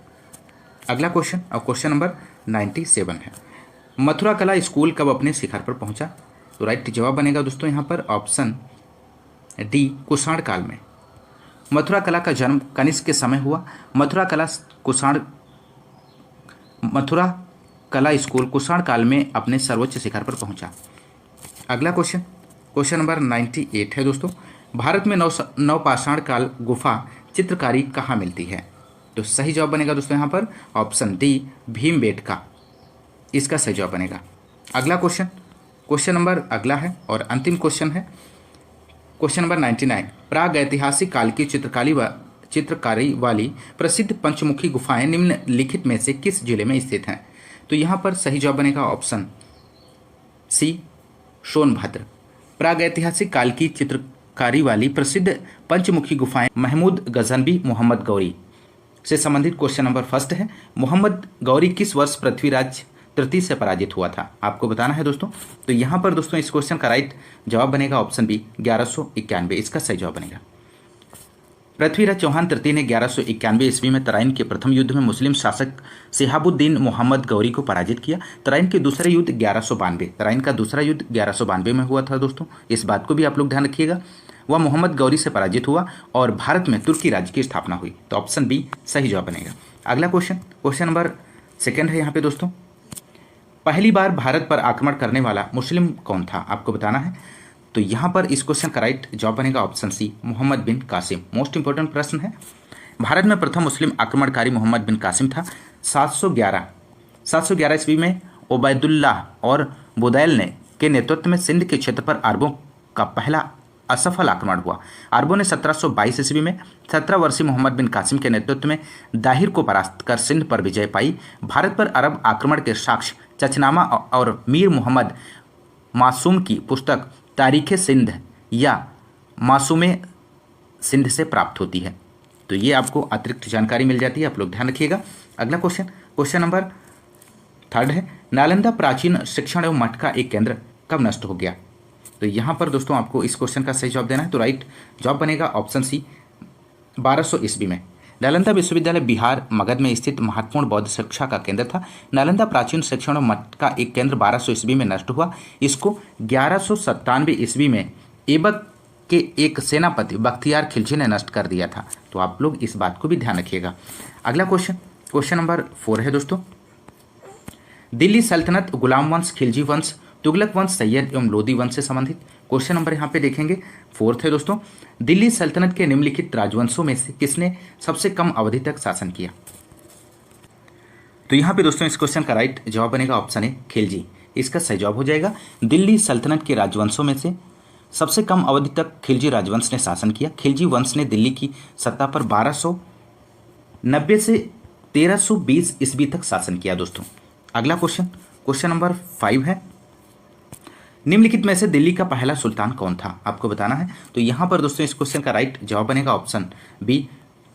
अगला क्वेश्चन नंबर 97 है मथुरा कला स्कूल कब अपने शिखर पर पहुंचा? तो राइट जवाब बनेगा दोस्तों यहाँ पर ऑप्शन डी कुषाण काल में। मथुरा कला का जन्म कनिष्क के समय हुआ। मथुरा कला स्कूल कुषाण काल में अपने सर्वोच्च शिखर पर पहुंचा। अगला क्वेश्चन नंबर 98 है दोस्तों। भारत में नवपाषाण काल गुफा चित्रकारी कहाँ मिलती है? तो सही जवाब बनेगा दोस्तों यहाँ पर ऑप्शन डी भीमबेटका, इसका सही जवाब बनेगा। अगला क्वेश्चन नंबर अगला है और अंतिम क्वेश्चन है क्वेश्चन नंबर 99। प्राग ऐतिहासिक काल की चित्रकारी वाली प्रसिद्ध पंचमुखी गुफाएं निम्नलिखित में से किस जिले में स्थित हैं? तो यहाँ पर सही जवाब बनेगा ऑप्शन सी सोनभद्र। प्राग ऐतिहासिक काल की चित्रकारी वाली प्रसिद्ध पंचमुखी गुफाएं महमूद गजनबी मोहम्मद गौरी से संबंधित क्वेश्चन नंबर फर्स्ट है। मोहम्मद गौरी किस वर्ष पृथ्वीराज तृतीय से पराजित हुआ था? आपको बताना है दोस्तों। तो यहाँ पर दोस्तों इस क्वेश्चन का राइट जवाब बनेगा ऑप्शन बी 1191, इसका सही जवाब बनेगा। पृथ्वीराज चौहान तृतीय ने 1191 ईस्वी में तराइन के प्रथम युद्ध में मुस्लिम शासक शिहाबुद्दीन मोहम्मद गौरी को पराजित किया। तराइन के दूसरे युद्ध 1192, तराइन का दूसरा युद्ध 1192 में हुआ था दोस्तों, इस बात को भी आप लोग ध्यान रखिएगा। वह मोहम्मद गौरी से पराजित हुआ और भारत में तुर्की राज्य की स्थापना हुई। तो ऑप्शन बी सही जवाब बनेगा। अगला क्वेश्चन नंबर सेकेंड है यहाँ पे दोस्तों। पहली बार भारत पर आक्रमण करने वाला मुस्लिम कौन था? आपको बताना है। तो यहाँ पर इस क्वेश्चन का राइट जवाब बनेगा ऑप्शन सी मोहम्मद बिन कासिम। मोस्ट इंपोर्टेंट प्रश्न है। भारत में प्रथम मुस्लिम आक्रमणकारी मोहम्मद बिन कासिम था। 711 ईस्वी में ओबैदुल्लाह और बुदैल ने के नेतृत्व में सिंध के क्षेत्र पर अरबों का पहला असफल आक्रमण हुआ। अरबों ने 1722 ईस्वी में 17 वर्षीय मोहम्मद बिन कासिम के नेतृत्व में दाहिर को परास्त कर सिंध पर विजय पाई। भारत पर अरब आक्रमण के साक्ष्य चचनामा और मीर मोहम्मद मासूम की पुस्तक तारीख़ सिंध या मासूमे सिंध से प्राप्त होती है। तो ये आपको अतिरिक्त जानकारी मिल जाती है, आप लोग ध्यान रखिएगा। अगला क्वेश्चन नंबर थर्ड है। नालंदा प्राचीन शिक्षण एवं मठ का एक केंद्र कब नष्ट हो गया? तो यहाँ पर दोस्तों आपको इस क्वेश्चन का सही जवाब देना है। तो राइट जवाब बनेगा ऑप्शन सी 1200 ईस्वी में। नालंदा विश्वविद्यालय बिहार मगध में स्थित महत्वपूर्ण बौद्ध शिक्षा का केंद्र था। नालंदा प्राचीन शिक्षण मठ का एक केंद्र 1200 ईस्वी में नष्ट हुआ। इसको 1197 ईस्वी में ऐबक के एक सेनापति बख्तियार खिलजी ने नष्ट कर दिया था। तो आप लोग इस बात को भी ध्यान रखिएगा। अगला क्वेश्चन नंबर 4 है दोस्तों। दिल्ली सल्तनत गुलाम वंश, खिलजी वंश, तुगलक वंश, सैयद एवं लोदी वंश से संबंधित क्वेश्चन नंबर यहाँ पे देखेंगे। 4th है दोस्तों। दिल्ली सल्तनत के निम्नलिखित राजवंशों में से किसने सबसे कम अवधि तक शासन किया? तो यहाँ पे दोस्तों इस क्वेश्चन का राइट जवाब बनेगा ऑप्शन ए खिलजी, इसका सही जवाब हो जाएगा। दिल्ली सल्तनत के राजवंशों में से सबसे कम अवधि तक खिलजी राजवंश ने शासन किया। खिलजी वंश ने दिल्ली की सत्ता पर 1290 से 1320 ईस्वी तक शासन किया दोस्तों। अगला क्वेश्चन नंबर 5 है। निम्नलिखित में से दिल्ली का पहला सुल्तान कौन था? आपको बताना है। तो यहाँ पर दोस्तों इस क्वेश्चन का राइट जवाब बनेगा option B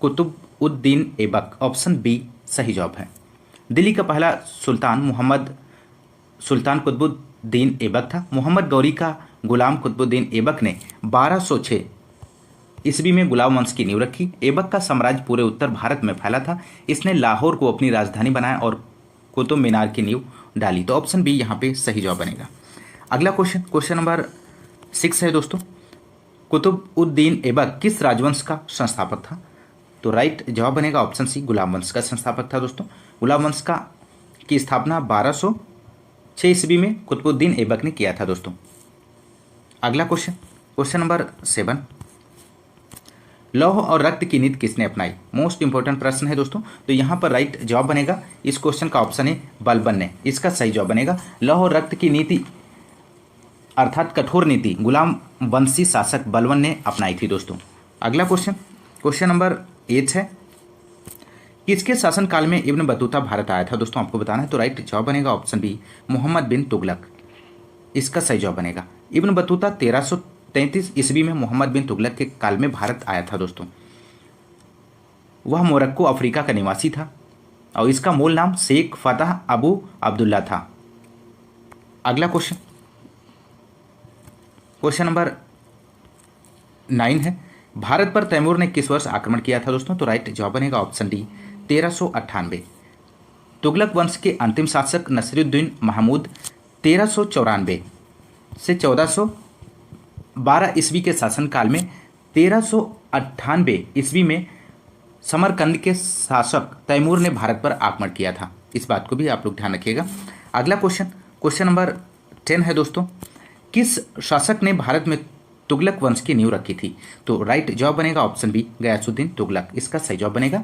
Qutbuddin Aibak, option B सही जवाब है। दिल्ली का पहला सुल्तान कुतुबउद्दीन ऐबक था। मोहम्मद गौरी का गुलाम कुतुबउद्दीन ऐबक ने 1206 ईस्वी में गुलाम वंश की नींव रखी। ऐबक का साम्राज्य पूरे उत्तर भारत में फैला था। इसने लाहौर को अपनी राजधानी बनाया और कुतुब मीनार की नींव डाली। तो ऑप्शन बी यहाँ पे सही जवाब बनेगा। अगला क्वेश्चन नंबर 6 है दोस्तों। कुतुबउद्दीन ऐबक किस राजवंश का संस्थापक था? तो राइट जवाब बनेगा ऑप्शन सी गुलाम वंश का संस्थापक था दोस्तों। गुलाम वंश की स्थापना 1206 ईस्वी में कुतुबउद्दीन ऐबक ने किया था दोस्तों। अगला क्वेश्चन नंबर 7। लौह और रक्त की नीति किसने अपनाई? मोस्ट इंपोर्टेंट प्रश्न है दोस्तों। तो यहाँ पर राइट जवाब बनेगा इस क्वेश्चन का ऑप्शन है बलबन ने, इसका सही जवाब बनेगा। लौह और रक्त की नीति अर्थात कठोर नीति गुलाम वंशी शासक बलबन ने अपनाई थी दोस्तों। अगला क्वेश्चन नंबर 8 है। किसके शासनकाल में इब्न बतूता भारत आया था दोस्तों? आपको बताना है। तो राइट जवाब बनेगा ऑप्शन बी मोहम्मद बिन तुगलक, इसका सही जवाब बनेगा। इब्न बतूता 1333 ईस्वी में मोहम्मद बिन तुगलक के काल में भारत आया था दोस्तों। वह मोरक्को अफ्रीका का निवासी था और इसका मूल नाम शेख फतह अबू अब्दुल्ला था। अगला क्वेश्चन नंबर 9 है। भारत पर तैमूर ने किस वर्ष आक्रमण किया था दोस्तों? तो राइट जवाब बनेगा ऑप्शन डी 1398। तुगलक वंश के अंतिम शासक नसीरुद्दीन महमूद 1394 से 1400 12 ईस्वी के शासनकाल में 1398 ईस्वी में समरकंद के शासक तैमूर ने भारत पर आक्रमण किया था। इस बात को भी आप लोग ध्यान रखिएगा। अगला क्वेश्चन नंबर 10 है दोस्तों, किस शासक ने भारत में तुगलक वंश की नींव रखी थी? तो राइट जवाब बनेगा ऑप्शन बी, गयासुद्दीन तुगलक, इसका सही जवाब बनेगा।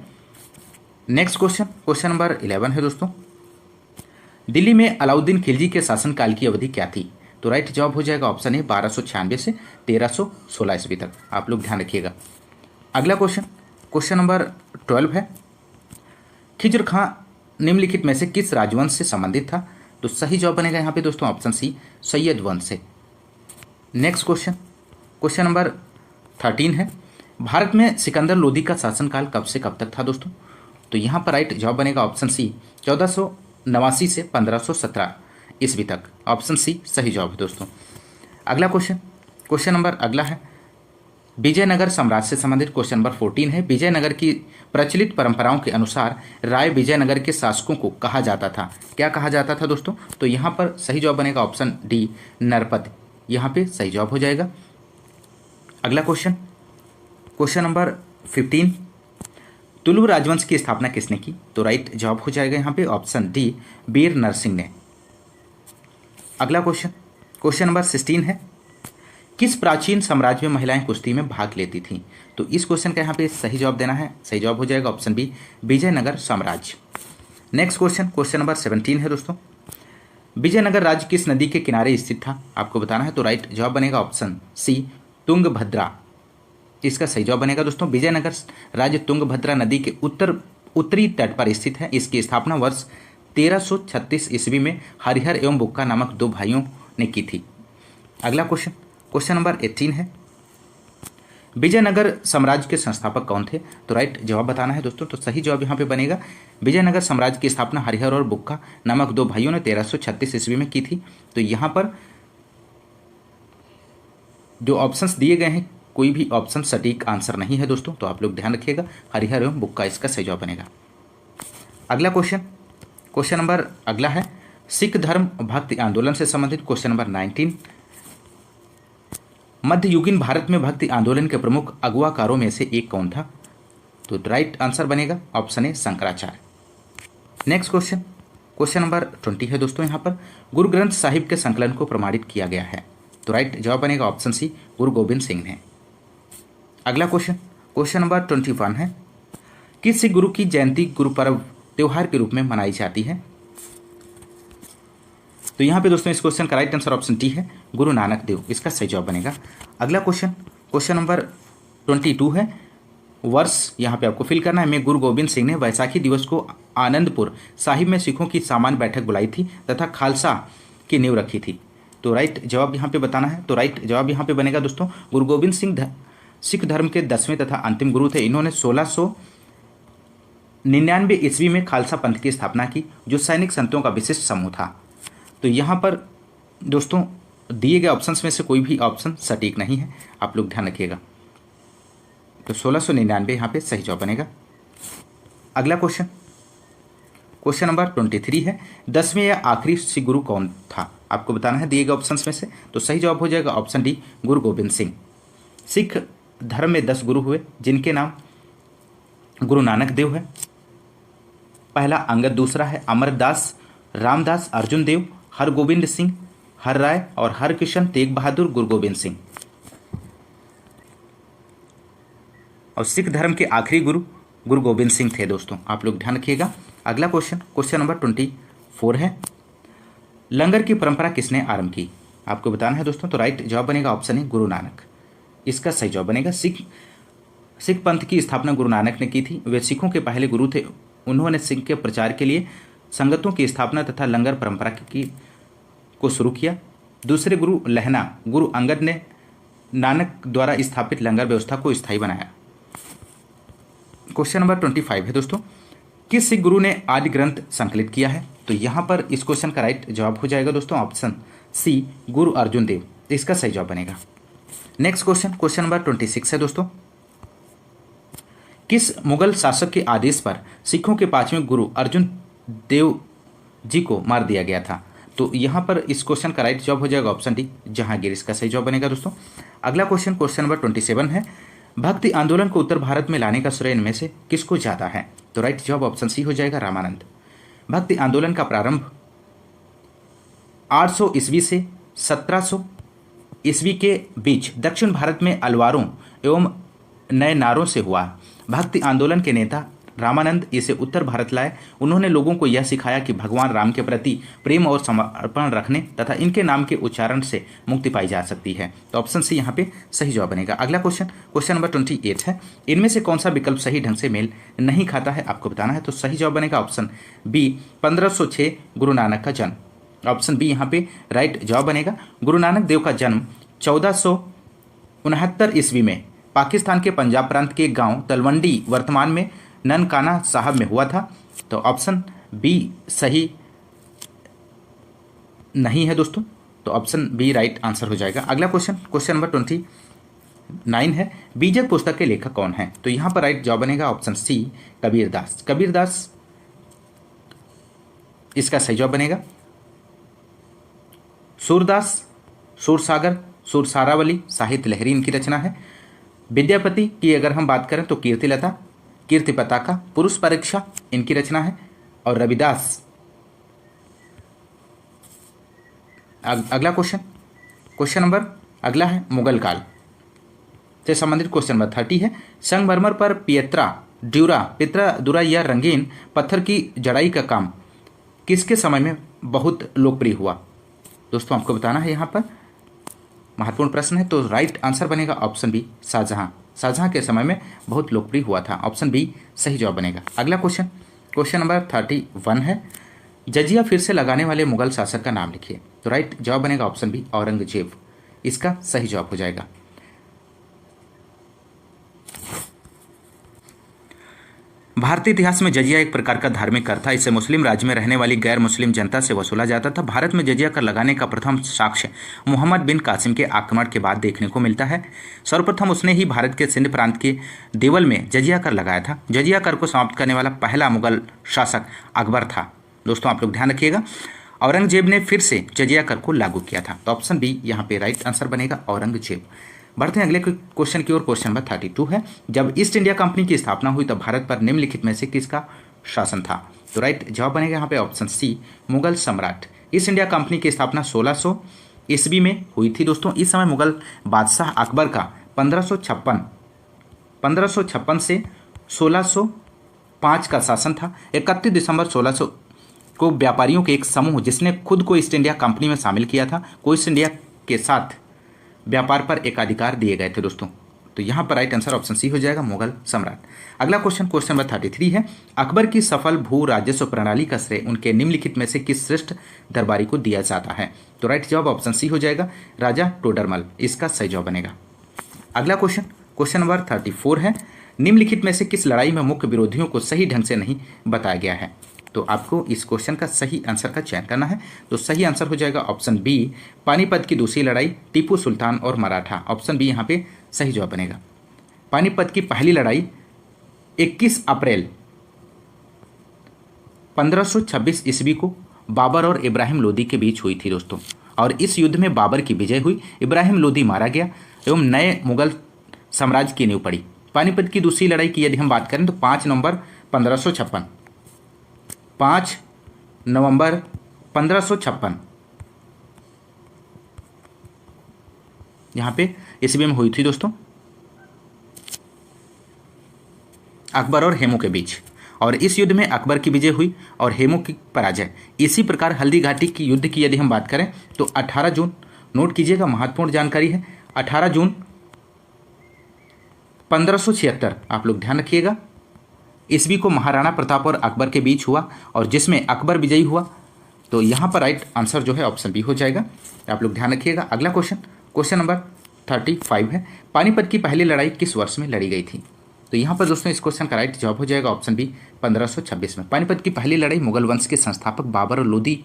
नेक्स्ट क्वेश्चन नंबर 11 है दोस्तों, दिल्ली में अलाउद्दीन खिलजी के शासनकाल की अवधि क्या थी? तो राइट जवाब हो जाएगा ऑप्शन ए, 1296 से 1316 ईस्वी तक। आप लोग ध्यान रखिएगा। अगला क्वेश्चन नंबर 12 है, खिज्र खां निम्नलिखित में से किस राजवंश से संबंधित था? तो सही जवाब बनेगा यहाँ पे दोस्तों ऑप्शन सी, सैयद वंश से। नेक्स्ट क्वेश्चन नंबर 13 है, भारत में सिकंदर लोदी का शासनकाल कब से कब तक था दोस्तों? तो यहाँ पर राइट जवाब बनेगा ऑप्शन सी, 1489 से 1517 ईस्वी तक। ऑप्शन सी सही जवाब है दोस्तों। अगला क्वेश्चन नंबर अगला है, विजयनगर साम्राज्य से संबंधित क्वेश्चन नंबर 14 है, विजयनगर की प्रचलित परंपराओं के अनुसार राय विजयनगर के शासकों को कहा जाता था। क्या कहा जाता था दोस्तों? तो यहाँ पर सही जवाब बनेगा ऑप्शन डी, नरपत, यहाँ पे सही जवाब हो जाएगा। अगला क्वेश्चन नंबर 15, तुलु राजवंश की स्थापना किसने की? तो राइट जवाब हो जाएगा यहाँ पे ऑप्शन डी, वीर नरसिंह ने। अगला क्वेश्चन नंबर 16 है, किस प्राचीन साम्राज्य में महिलाएं कुश्ती में भाग लेती थीं? तो इस क्वेश्चन का यहाँ पे सही जवाब देना है, सही जवाब हो जाएगा ऑप्शन बी, विजयनगर साम्राज्य। नेक्स्ट क्वेश्चन नंबर 17 है दोस्तों, विजयनगर राज्य किस नदी के किनारे स्थित था? आपको बताना है। तो राइट जवाब बनेगा ऑप्शन सी, तुंगभद्रा, इसका सही जवाब बनेगा दोस्तों। विजयनगर राज्य तुंगभद्रा नदी के उत्तरी तट पर स्थित है। इसकी स्थापना वर्ष 1336 ईस्वी में हरिहर एवं बुक्का नामक दो भाइयों ने की थी। अगला क्वेश्चन नंबर 18 है, विजयनगर साम्राज्य के संस्थापक कौन थे? तो राइट जवाब बताना है दोस्तों। तो सही जवाब यहाँ पे बनेगा, विजयनगर साम्राज्य की स्थापना हरिहर और बुक्का नामक दो भाइयों ने 1336 ईस्वी में की थी। तो यहाँ पर जो ऑप्शंस दिए गए हैं, कोई भी ऑप्शन सटीक आंसर नहीं है दोस्तों, तो आप लोग ध्यान रखिएगा, हरिहर एवं बुक्का इसका सही जवाब बनेगा। अगला क्वेश्चन नंबर अगला है, सिख धर्म भक्ति आंदोलन से संबंधित क्वेश्चन नंबर 19, मध्ययुगीन भारत में भक्ति आंदोलन के प्रमुख अगुवाकारों में से एक कौन था? तो राइट आंसर बनेगा option A, Shankaracharya. Next question number 20 है दोस्तों, यहाँ पर गुरु ग्रंथ साहिब के संकलन को प्रमाणित किया गया है। तो राइट जवाब बनेगा ऑप्शन सी, गुरु गोविंद सिंह ने। अगला क्वेश्चन नंबर 21 है, किस सिख गुरु की जयंती गुरु पर्व त्योहार के रूप में मनाई जाती है? तो यहाँ पे दोस्तों इस क्वेश्चन का राइट आंसर ऑप्शन डी है, गुरु नानक देव, इसका सही जवाब बनेगा। अगला क्वेश्चन नंबर 22 है, वर्ष यहाँ पे आपको फिल करना है, में गुरु गोविंद सिंह ने वैसाखी दिवस को आनंदपुर साहिब में सिखों की सामान्य बैठक बुलाई थी तथा खालसा की नींव रखी थी। तो राइट जवाब यहाँ पे बताना है। तो राइट जवाब यहाँ पे बनेगा दोस्तों, गुरु गोविंद सिंह सिख धर्म के 10वें तथा अंतिम गुरु थे। इन्होंने 1699 ईस्वी में खालसा पंथ की स्थापना की, जो सैनिक संतों का विशिष्ट समूह था। तो यहाँ पर दोस्तों दिए गए ऑप्शंस में से कोई भी ऑप्शन सटीक नहीं है, आप लोग ध्यान रखिएगा। तो 1699 यहाँ पे सही जवाब बनेगा। अगला क्वेश्चन नंबर 23 है, 10वें या आखिरी सिख गुरु कौन था? आपको बताना है दिए गए ऑप्शंस में से। तो सही जवाब हो जाएगा ऑप्शन डी, गुरु गोविंद सिंह। सिख धर्म में 10 गुरु हुए, जिनके नाम गुरु नानक देव है, पहला अंगद, दूसरा है अमरदास, रामदास, अर्जुन देव, हरगोविंद सिंह, हर राय और हरकिशन तेग बहादुर, गुरु गोविंद सिंह। और सिख धर्म के आखिरी गुरु गुरु गोविंद सिंह थे दोस्तों, आप लोग ध्यान रखिएगा। अगला क्वेश्चन नंबर 24 है, लंगर की परंपरा किसने आरंभ की? आपको बताना है दोस्तों। तो राइट जवाब बनेगा ऑप्शन है, गुरु नानक, इसका सही जवाब बनेगा। सिख पंथ की स्थापना गुरु नानक ने की थी। वे सिखों के पहले गुरु थे। उन्होंने सिख के प्रचार के लिए संगतों की स्थापना तथा लंगर परंपरा को शुरू किया। दूसरे गुरु लहना गुरु अंगद ने नानक द्वारा स्थापित लंगर व्यवस्था को स्थायी बनाया। क्वेश्चन नंबर 25 है दोस्तों, किस सिख गुरु ने आदि ग्रंथ संकलित किया है? तो यहाँ पर इस क्वेश्चन का राइट जवाब हो जाएगा दोस्तों ऑप्शन सी, गुरु अर्जुन देव, इसका सही जवाब बनेगा। नेक्स्ट क्वेश्चन नंबर 26 है दोस्तों, किस मुगल शासक के आदेश पर सिखों के 5वें गुरु अर्जुन देव जी को मार दिया गया था? तो यहाँ पर इस क्वेश्चन का राइट जवाब हो जाएगा ऑप्शन डी, जहांगीर इसका सही जवाब बनेगा दोस्तों। अगला क्वेश्चन, क्वेश्चन नंबर 27 है, भक्ति आंदोलन को उत्तर भारत में लाने का श्रेय इनमें से किसको जाता है? तो राइट जवाब ऑप्शन सी हो जाएगा, रामानंद। भक्ति आंदोलन का प्रारंभ 800 ईस्वी से 1700 ईस्वी के बीच दक्षिण भारत में अलवारों एवं नयनारों से हुआ। भक्ति आंदोलन के नेता रामानंद इसे उत्तर भारत लाए। उन्होंने लोगों को यह सिखाया कि भगवान राम के प्रति प्रेम और समर्पण रखने तथा इनके नाम के उच्चारण से मुक्ति पाई जा सकती है। तो ऑप्शन सी यहाँ पे सही जवाब बनेगा। अगला क्वेश्चन, क्वेश्चन नंबर 28 है, इनमें से कौन सा विकल्प सही ढंग से मेल नहीं खाता है, आपको बताना है। तो सही जवाब बनेगा ऑप्शन बी, 1506 गुरु नानक का जन्म। ऑप्शन बी यहाँ पे राइट जवाब बनेगा। गुरु नानक देव का जन्म 1469 ईस्वी में पाकिस्तान के पंजाब प्रांत के गांव तलवंडी, वर्तमान में ननकाना साहब में हुआ था। तो ऑप्शन बी सही नहीं है दोस्तों, तो ऑप्शन बी राइट आंसर हो जाएगा। अगला क्वेश्चन, क्वेश्चन नंबर 29 है, बीजक पुस्तक के लेखक कौन है? तो यहां पर राइट जवाब बनेगा ऑप्शन सी, कबीरदास। कबीरदास इसका सही जवाब बनेगा। सूरदास, सूरसागर, सूरसारावली साहित्य लहरी इनकी रचना है। विद्यापति की अगर हम बात करें तो कीर्तिलता, कीर्ति पताका, पुरुष परीक्षा इनकी रचना है। और रविदास। अगला क्वेश्चन, क्वेश्चन नंबर अगला है, मुगल काल से संबंधित क्वेश्चन नंबर 30 है, संगमरमर पर पित्रा या रंगीन पत्थर की जड़ाई का काम किसके समय में बहुत लोकप्रिय हुआ? दोस्तों आपको बताना है, यहाँ पर महत्वपूर्ण प्रश्न है। तो राइट आंसर बनेगा ऑप्शन बी, शाहजहां। शाहजहां के समय में बहुत लोकप्रिय हुआ था। ऑप्शन बी सही जवाब बनेगा। अगला क्वेश्चन, क्वेश्चन नंबर 31 है, जजिया फिर से लगाने वाले मुगल शासक का नाम लिखिए। तो राइट जवाब बनेगा ऑप्शन बी, औरंगजेब इसका सही जवाब हो जाएगा। भारतीय इतिहास में जजिया एक प्रकार का धार्मिक कर था। इसे मुस्लिम राज्य में रहने वाली गैर मुस्लिम जनता से वसूला जाता था। भारत में जजिया कर लगाने का प्रथम साक्ष्य मोहम्मद बिन कासिम के आक्रमण के बाद देखने को मिलता है। सर्वप्रथम उसने ही भारत के सिंध प्रांत के देवल में जजिया कर लगाया था। जजिया कर को समाप्त करने वाला पहला मुगल शासक अकबर था। दोस्तों आप लोग ध्यान रखिएगा, औरंगजेब ने फिर से जजिया कर को लागू किया था। तो ऑप्शन बी यहाँ पे राइट आंसर बनेगा, औरंगजेब। बढ़ते हैं अगले क्वेश्चन की ओर। क्वेश्चन नंबर 32 है, जब ईस्ट इंडिया कंपनी की स्थापना हुई तब भारत पर निम्नलिखित में से किसका शासन था? तो राइट जवाब बनेगा यहाँ पे ऑप्शन सी, मुगल सम्राट। ईस्ट इंडिया कंपनी की स्थापना 1600 ईस्वी में हुई थी दोस्तों। इस समय मुगल बादशाह अकबर का 1556 से 1605 का शासन था। 31 दिसंबर 1600 को व्यापारियों के एक समूह जिसने खुद को ईस्ट इंडिया कंपनी में शामिल किया था, को ईस्ट इंडिया के साथ व्यापार पर एकाधिकार दिए गए थे दोस्तों। तो यहाँ पर राइट आंसर ऑप्शन सी हो जाएगा, मुगल सम्राट। अगला क्वेश्चन, क्वेश्चन नंबर 33 है, अकबर की सफल भू राजस्व प्रणाली का श्रेय उनके निम्नलिखित में से किस श्रेष्ठ दरबारी को दिया जाता है? तो राइट जवाब ऑप्शन सी हो जाएगा, राजा टोडरमल इसका सही जवाब बनेगा। अगला क्वेश्चन, क्वेश्चन नंबर 34 है, निम्नलिखित में से किस लड़ाई में मुख्य विरोधियों को सही ढंग से नहीं बताया गया है? तो आपको इस क्वेश्चन का सही आंसर का चयन करना है। तो सही आंसर हो जाएगा ऑप्शन बी, पानीपत की दूसरी लड़ाई, टीपू सुल्तान और मराठा। ऑप्शन बी यहाँ पे सही जवाब बनेगा। पानीपत की पहली लड़ाई 21 अप्रैल 1526 ईस्वी को बाबर और इब्राहिम लोदी के बीच हुई थी दोस्तों। और इस युद्ध में बाबर की विजय हुई, इब्राहिम लोदी मारा गया एवं नए मुगल साम्राज्य की नींव पड़ी। पानीपत की दूसरी लड़ाई की यदि हम बात करें तो 5 नवंबर 1556 यहाँ पे ईस्वी में हुई थी दोस्तों, अकबर और हेमू के बीच। और इस युद्ध में अकबर की विजय हुई और हेमू की पराजय। इसी प्रकार हल्दी घाटी की युद्ध की यदि हम बात करें तो 18 जून, नोट कीजिएगा महत्वपूर्ण जानकारी है, 18 जून 1576 आप लोग ध्यान रखिएगा, ईस्वी को महाराणा प्रताप और अकबर के बीच हुआ और जिसमें अकबर विजयी हुआ। तो यहाँ पर राइट आंसर जो है ऑप्शन बी हो जाएगा, आप लोग ध्यान रखिएगा। अगला क्वेश्चन, क्वेश्चन नंबर 35 है, पानीपत की पहली लड़ाई किस वर्ष में लड़ी गई थी? तो यहाँ पर दोस्तों इस क्वेश्चन का राइट जवाब हो जाएगा ऑप्शन बी, 1526 में। पानीपत की पहली लड़ाई मुगल वंश के संस्थापक बाबर और लोदी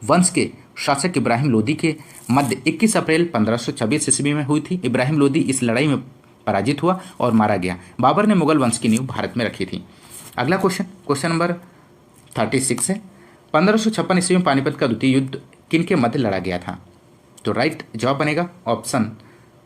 वंश के शासक इब्राहिम लोदी के मध्य 21 अप्रैल 1526 ईस्वी में हुई थी। इब्राहिम लोदी इस लड़ाई में पराजित हुआ और मारा गया। बाबर ने मुगल वंश की नींव भारत में रखी थी। अगला क्वेश्चन, क्वेश्चन नंबर 36 है, 1556 ईस्वी में पानीपत का द्वितीय युद्ध किनके मध्य लड़ा गया था? तो राइट जवाब बनेगा ऑप्शन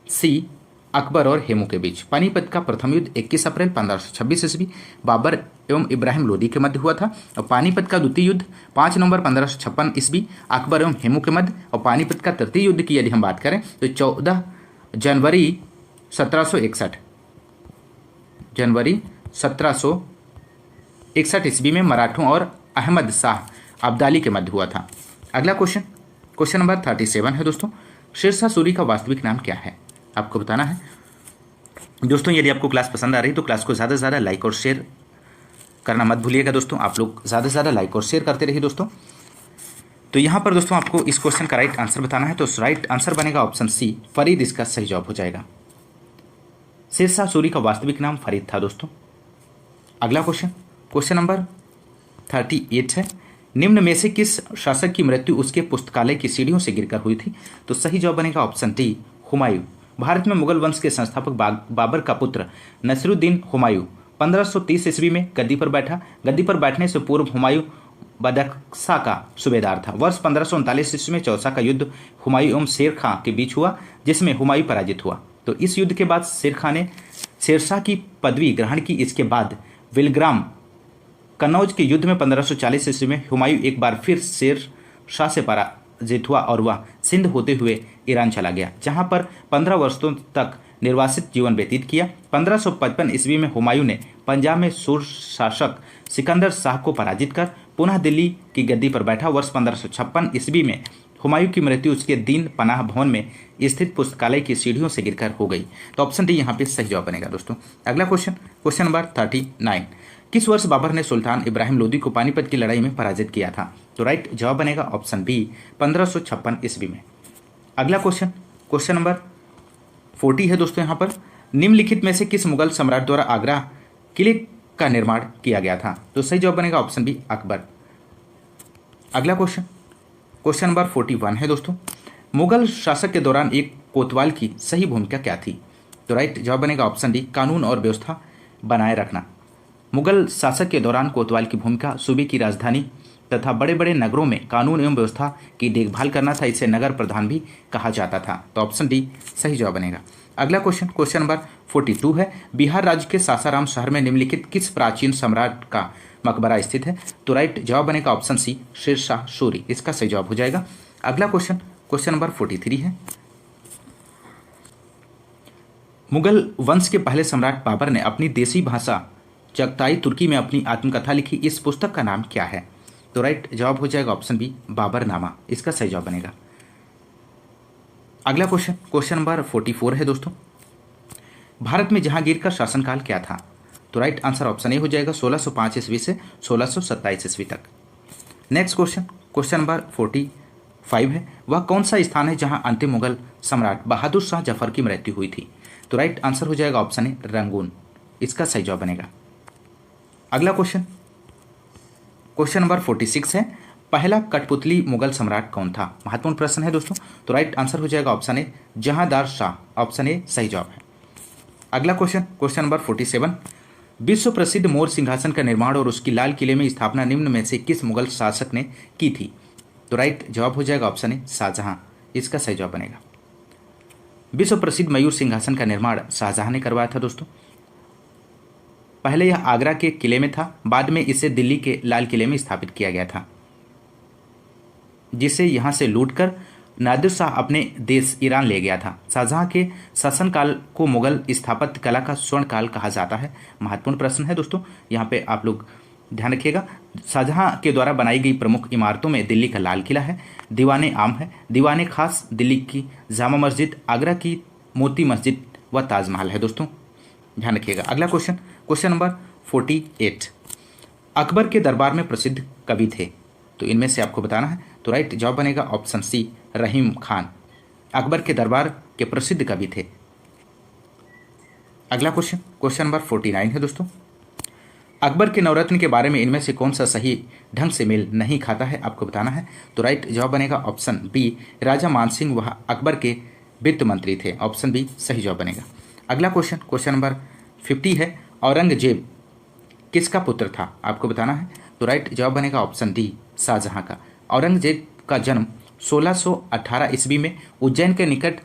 सी, अकबर और हेमू के बीच। पानीपत का प्रथम युद्ध 21 अप्रैल 1526 ईस्वी बाबर एवं इब्राहिम लोदी के मध्य हुआ था। और पानीपत का द्वितीय युद्ध 5 नवंबर 1556 ईस्वी अकबर एवं हेमू के मध्य। और पानीपत का तृतीय युद्ध की यदि हम बात करें तो 14 जनवरी 1761 ईस्वी में मराठों और अहमद शाह अब्दाली के मध्य हुआ था। अगला क्वेश्चन नंबर 37 है दोस्तों, शेरशाह सूरी का वास्तविक नाम क्या है? आपको बताना है। दोस्तों यदि आपको क्लास पसंद आ रही तो क्लास को ज़्यादा से ज़्यादा लाइक और शेयर करना मत भूलिएगा दोस्तों। आप लोग ज़्यादा से ज़्यादा लाइक और शेयर करते रहिए दोस्तों। तो यहाँ पर दोस्तों आपको इस क्वेश्चन का राइट आंसर बताना है। तो राइट आंसर बनेगा ऑप्शन सी, फरीद इसका सही जवाब हो जाएगा। शेरशाह सूरी का वास्तविक नाम फरीद था दोस्तों। अगला क्वेश्चन नंबर 38 है, निम्न में से किस शासक की मृत्यु उसके पुस्तकालय की सीढ़ियों से गिरकर हुई थी? तो सही जवाब बनेगा ऑप्शन डी, हुमायूं। भारत में मुगल वंश के संस्थापक बाबर का पुत्र नसीरुद्दीन हुमायूं 1530 ईस्वी में गद्दी पर बैठा। गद्दी पर बैठने से पूर्व हुमायूं बदख्शा का सूबेदार था। वर्ष 1539 ईस्वी में चौसा का युद्ध हुमायूं एवं शेर खां के बीच हुआ, जिसमें हुमायूं पराजित हुआ। तो इस युद्ध के बाद शेर खां ने शेरशाह की पदवी ग्रहण की। इसके बाद विलग्राम कन्नौज के युद्ध में 1540 ईस्वी में हुमायूं एक बार फिर शेरशाह से पराजित हुआ और वह सिंध होते हुए ईरान चला गया, जहां पर 15 वर्षों तक निर्वासित जीवन व्यतीत किया। 1555 ईस्वी में हुमायूं ने पंजाब में सूर शासक सिकंदर शाह को पराजित कर पुनः दिल्ली की गद्दी पर बैठा। वर्ष 1556 ईस्वी में हुमायूं की मृत्यु उसके दीन पनाह भवन में स्थित पुस्तकालय की सीढ़ियों से गिरकर हो गई। तो ऑप्शन डी यहाँ पे सही जवाब बनेगा दोस्तों। अगला क्वेश्चन नंबर 39, किस वर्ष बाबर ने सुल्तान इब्राहिम लोदी को पानीपत की लड़ाई में पराजित किया था? तो राइट जवाब बनेगा ऑप्शन बी, 1556 ईस्वी में। अगला क्वेश्चन नंबर 40 है दोस्तों। यहाँ पर निम्नलिखित में से किस मुगल सम्राट द्वारा आगरा किले का निर्माण किया गया था? तो सही जवाब बनेगा ऑप्शन बी, अकबर। अगला क्वेश्चन नंबर 41 है दोस्तों, मुगल शासक के दौरान एक कोतवाल की सही भूमिका क्या थी? तो राइट जवाब बनेगा ऑप्शन डी, कानून और व्यवस्था बनाए रखना। मुगल शासक के दौरान कोतवाल की भूमिका सूबे की राजधानी तथा बड़े बड़े नगरों में कानून एवं व्यवस्था की देखभाल करना था। इसे नगर प्रधान भी कहा जाता था। तो ऑप्शन डी सही जवाब बनेगा। अगला क्वेश्चन नंबर 42 है, बिहार राज्य के सासाराम शहर में निम्नलिखित किस प्राचीन सम्राट का मकबरा स्थित है? तो राइट जवाब बनेगा ऑप्शन सी, शेरशाह सूरी, इसका सही जवाब हो जाएगा। अगला क्वेश्चन नंबर 43 है, मुगल वंश के पहले सम्राट बाबर ने अपनी देसी भाषा चगताई तुर्की में अपनी आत्मकथा लिखी। इस पुस्तक का नाम क्या है? तो राइट जवाब हो जाएगा ऑप्शन बी, बाबरनामा, इसका सही जवाब बनेगा। अगला क्वेश्चन नंबर 44 है दोस्तों, भारत में जहांगीर का शासनकाल क्या था? तो राइट आंसर ऑप्शन ए हो जाएगा, 1605 ईस्वी से 1627 ईस्वी तक। नेक्स्ट क्वेश्चन नंबर 45 है, वह कौन सा स्थान है जहां अंतिम मुगल सम्राट बहादुर शाह जफर की मृत्यु हुई थी? तो राइट आंसर हो जाएगा ऑप्शन ए, रंगून, इसका सही जवाब बनेगा। अगला क्वेश्चन नंबर 46 है, पहला कठपुतली मुगल सम्राट कौन था? महत्वपूर्ण प्रश्न है दोस्तों। तो राइट आंसर हो जाएगा option A, Jahandar Shah, option A सही जवाब है। अगला क्वेश्चन नंबर 47, विश्व प्रसिद्ध मोर सिंहासन का निर्माण और उसकी लाल किले में स्थापना निम्न में से किस मुगल शासक ने की थी? तो राइट जवाब हो जाएगा ऑप्शन ए, शाहजहां, इसका सही जवाब बनेगा। विश्व प्रसिद्ध मयूर सिंहासन का निर्माण शाहजहां ने करवाया था दोस्तों। पहले यह आगरा के किले में था, बाद में इसे दिल्ली के लाल किले में स्थापित किया गया था, जिसे यहां से लूटकर नादिर शाह अपने देश ईरान ले गया था। शाहजहां के शासनकाल को मुगल स्थापत्य कला का स्वर्ण काल कहा जाता है। महत्वपूर्ण प्रश्न है दोस्तों, यहाँ पे आप लोग ध्यान रखिएगा। शाहजहां के द्वारा बनाई गई प्रमुख इमारतों में दिल्ली का लाल किला है, दीवाने आम है, दीवाने खास दिल्ली की जामा मस्जिद, आगरा की मोती मस्जिद व ताजमहल है दोस्तों, ध्यान रखिएगा। अगला क्वेश्चन नंबर 48, अकबर के दरबार में प्रसिद्ध कवि थे, तो इनमें से आपको बताना है। तो राइट जवाब बनेगा ऑप्शन सी, रहीम खान, अकबर के दरबार के प्रसिद्ध कवि थे। अगला क्वेश्चन नंबर 49 है दोस्तों, अकबर के नवरत्न के बारे में इनमें से कौन सा सही ढंग से मेल नहीं खाता है, आपको बताना है। तो राइट जवाब बनेगा ऑप्शन बी, राजा मानसिंह वह अकबर के वित्त मंत्री थे, ऑप्शन बी सही जवाब बनेगा। अगला क्वेश्चन नंबर 50 है, औरंगजेब किसका पुत्र था, आपको बताना है। तो राइट जवाब बनेगा ऑप्शन डी, शाहजहां का। औरंगजेब का जन्म 1618 ईस्वी में उज्जैन के निकट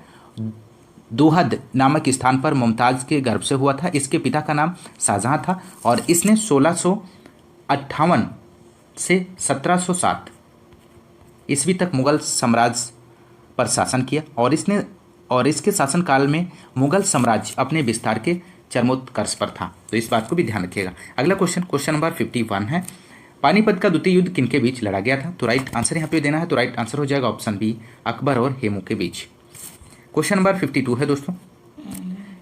दोहद नामक स्थान पर मुमताज़ के गर्भ से हुआ था। इसके पिता का नाम शाहजहां था और इसने 1658 से 1707 ईस्वी तक मुगल साम्राज्य पर शासन किया और इसके शासनकाल में मुगल साम्राज्य अपने विस्तार के चरमोत्कर्ष पर था। तो इस बात को भी ध्यान रखिएगा। अगला क्वेश्चन नंबर 51 है, पानीपत का द्वितीय युद्ध किनके बीच लड़ा गया था? तो राइट आंसर यहाँ पे देना है। तो राइट आंसर हो जाएगा ऑप्शन बी, अकबर और हेमू के बीच। क्वेश्चन नंबर 52 है दोस्तों,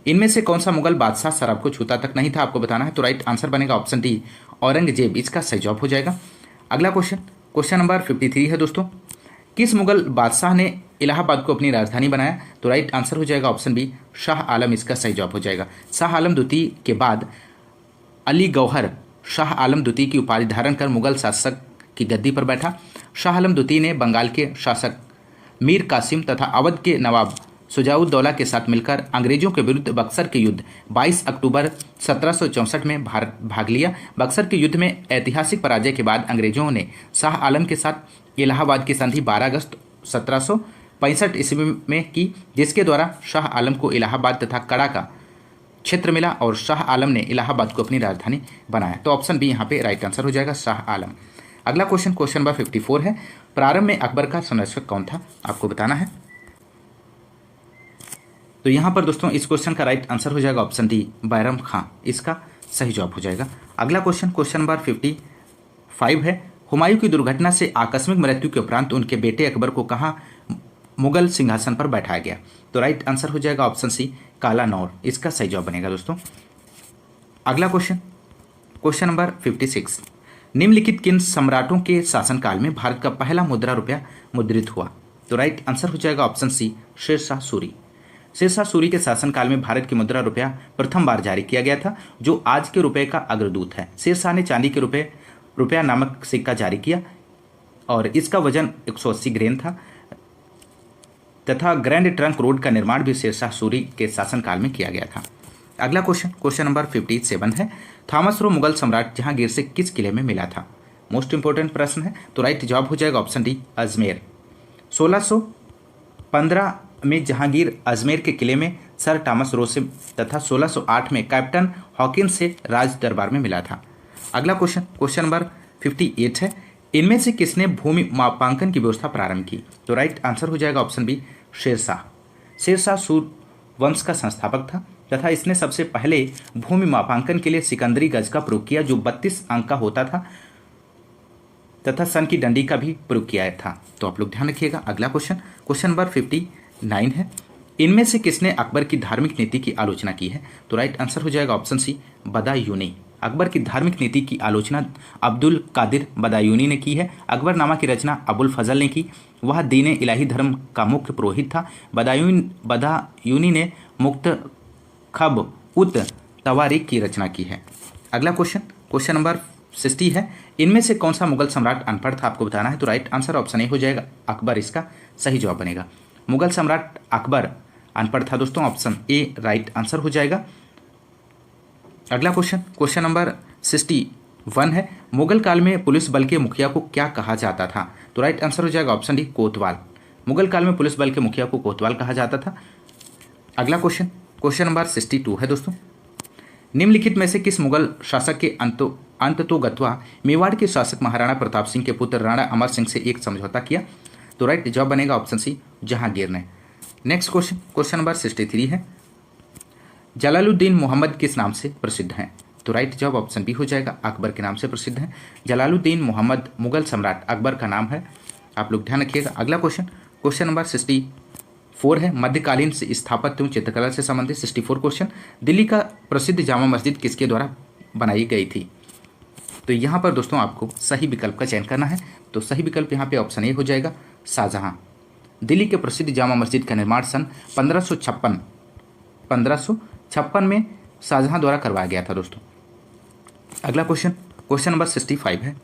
इनमें से कौन सा मुगल बादशाह शराब को छूता तक नहीं था? आपको बताना है। तो राइट आंसर बनेगा ऑप्शन डी, औरंगजेब। इसका सही जवाब हो जाएगा। अगला क्वेश्चन नंबर 53 है दोस्तों, किस मुगल बादशाह ने इलाहाबाद को अपनी राजधानी बनाया? तो राइट आंसर हो जाएगा ऑप्शन बी, शाह आलम। इसका सही जवाब हो जाएगा। शाह आलम द्वितीय के बाद अली गौहर शाह आलम द्वितीय की उपाधि धारण कर मुगल शासक की गद्दी पर बैठा। शाह आलम द्वितीय ने बंगाल के शासक मीर कासिम तथा अवध के नवाब सुजाउद्दौला के साथ मिलकर अंग्रेजों के विरुद्ध बक्सर के युद्ध 22 अक्टूबर 1764 में भाग लिया। बक्सर के युद्ध में ऐतिहासिक पराजय के बाद अंग्रेजों ने शाह आलम के साथ इलाहाबाद की संधि 12 अगस्त 1765 ईस्वी में की, जिसके द्वारा शाह आलम को इलाहाबाद तथा कड़ा का क्षेत्र मिला और शाह आलम ने इलाहाबाद को अपनी राजधानी बनाया। तो ऑप्शन बी यहाँ पे राइट आंसर हो जाएगा, शाह आलम। अगला क्वेश्चन नंबर 54 है, प्रारंभ में अकबर का संरक्षक कौन था? आपको बताना है। तो यहाँ पर दोस्तों इस क्वेश्चन का राइट आंसर हो जाएगा ऑप्शन डी, बैरम खां। इसका सही जवाब हो जाएगा। अगला क्वेश्चन नंबर 55 है, हुमायूं की दुर्घटना से आकस्मिक मृत्यु के उपरांत उनके बेटे अकबर को कहाँ मुगल सिंहासन पर बैठाया गया? तो राइट आंसर हो जाएगा ऑप्शन सी, कालानौर। इसका सही जवाब बनेगा दोस्तों। अगला क्वेश्चन नंबर 56, निम्नलिखित किन सम्राटों के शासनकाल में भारत का पहला मुद्रा रुपया मुद्रित हुआ? तो राइट आंसर हो जाएगा ऑप्शन सी, शेरशाह सूरी। शेरशाह सूरी के शासनकाल में भारत की मुद्रा रुपया प्रथम बार जारी किया गया था, जो आज के रुपए का अग्रदूत है। शेरशाह ने चांदी के रुपया नामक सिक्का जारी किया और इसका वजन 180 ग्रेन था तथा ग्रैंड ट्रंक रोड का निर्माण भी शेरशाह सूरी के शासनकाल में किया गया था। अगला क्वेश्चन नंबर 57 है, थॉमस रो मुगल सम्राट जहांगीर से किस किले में मिला था? मोस्ट इंपोर्टेंट प्रश्न है। तो राइट जवाब हो जाएगा ऑप्शन डी, अजमेर। 1615 में जहांगीर अजमेर के किले में सर थॉमस रो से तथा 1608 में कैप्टन हॉकिंस से राज दरबार में मिला था। अगला क्वेश्चन नंबर 58 है, इनमें से किसने भूमि मापांकन की व्यवस्था प्रारंभ की? तो राइट आंसर हो जाएगा ऑप्शन बी, शेरशाह। शेरशाह सूर वंश का संस्थापक था तथा इसने सबसे पहले भूमि मापांकन के लिए सिकंदरी गज का प्रयोग किया, जो 32 अंक का होता था तथा सन की डंडी का भी प्रयोग किया था। तो आप लोग ध्यान रखिएगा। अगला क्वेश्चन नंबर 59 है, इनमें से किसने अकबर की धार्मिक नीति की आलोचना की है? तो राइट आंसर हो जाएगा ऑप्शन सी, बदायूनी। अकबर की धार्मिक नीति की आलोचना अब्दुल कादिर बदायूनी ने की है। अकबरनामा की रचना अबुल फजल ने की। वह दीन इलाही धर्म का मुख्य पुरोहित था। बदायूनी ने मुक्तखब उत तवारीख की रचना की है। अगला क्वेश्चन नंबर 60 है, इनमें से कौन सा मुगल सम्राट अनपढ़ था? आपको बताना है। तो राइट आंसर ऑप्शन ए हो जाएगा, अकबर। इसका सही जवाब बनेगा। मुगल सम्राट अकबर अनपढ़ था दोस्तों, ऑप्शन ए राइट आंसर हो जाएगा। अगला क्वेश्चन नंबर 61 है, मुगल काल में पुलिस बल के मुखिया को क्या कहा जाता था? तो राइट आंसर हो जाएगा ऑप्शन डी, कोतवाल। मुगल काल में पुलिस बल के मुखिया को कोतवाल कहा जाता था। अगला क्वेश्चन नंबर 62 है दोस्तों, निम्नलिखित में से किस मुगल शासक के अंततोगत्वा मेवाड़ के शासक महाराणा प्रताप सिंह के पुत्र राणा अमर सिंह से एक समझौता किया? तो राइट जवाब बनेगा ऑप्शन सी, जहांगीर ने। नेक्स्ट क्वेश्चन नंबर 63 है, जलालुद्दीन मोहम्मद किस नाम से प्रसिद्ध हैं? तो राइट जवाब ऑप्शन बी हो जाएगा, अकबर के नाम से प्रसिद्ध हैं। जलालुद्दीन मोहम्मद मुगल सम्राट अकबर का नाम है। आप लोग ध्यान रखिएगा। अगला क्वेश्चन नंबर 64 है, मध्यकालीन से स्थापत्य एवं चित्रकला से संबंधित 64 क्वेश्चन, दिल्ली का प्रसिद्ध जामा मस्जिद किसके द्वारा बनाई गई थी? तो यहाँ पर दोस्तों आपको सही विकल्प का चयन करना है। तो सही विकल्प यहाँ पे ऑप्शन ए हो जाएगा, शाहजहां। दिल्ली के प्रसिद्ध जामा मस्जिद का निर्माण सन 1556 में शाहजहां द्वारा करवाया गया था दोस्तों। अगला क्वेश्चन नंबर 65 है,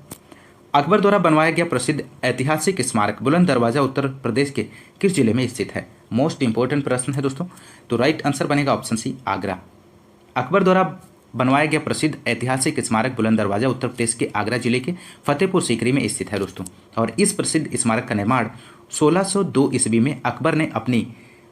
अकबर द्वारा बनवाया गया प्रसिद्ध ऐतिहासिक स्मारक बुलंद दरवाजा उत्तर प्रदेश के किस जिले में स्थित है? मोस्ट इंपोर्टेंट प्रश्न है दोस्तों। तो राइट आंसर बनेगा ऑप्शन सी, आगरा। अकबर द्वारा बनवाया गया प्रसिद्ध ऐतिहासिक स्मारक बुलंद दरवाजा उत्तर प्रदेश के आगरा जिले के फतेहपुर सीकरी में स्थित है दोस्तों। और इस प्रसिद्ध स्मारक का निर्माण 1602 ईस्वी में अकबर ने अपनी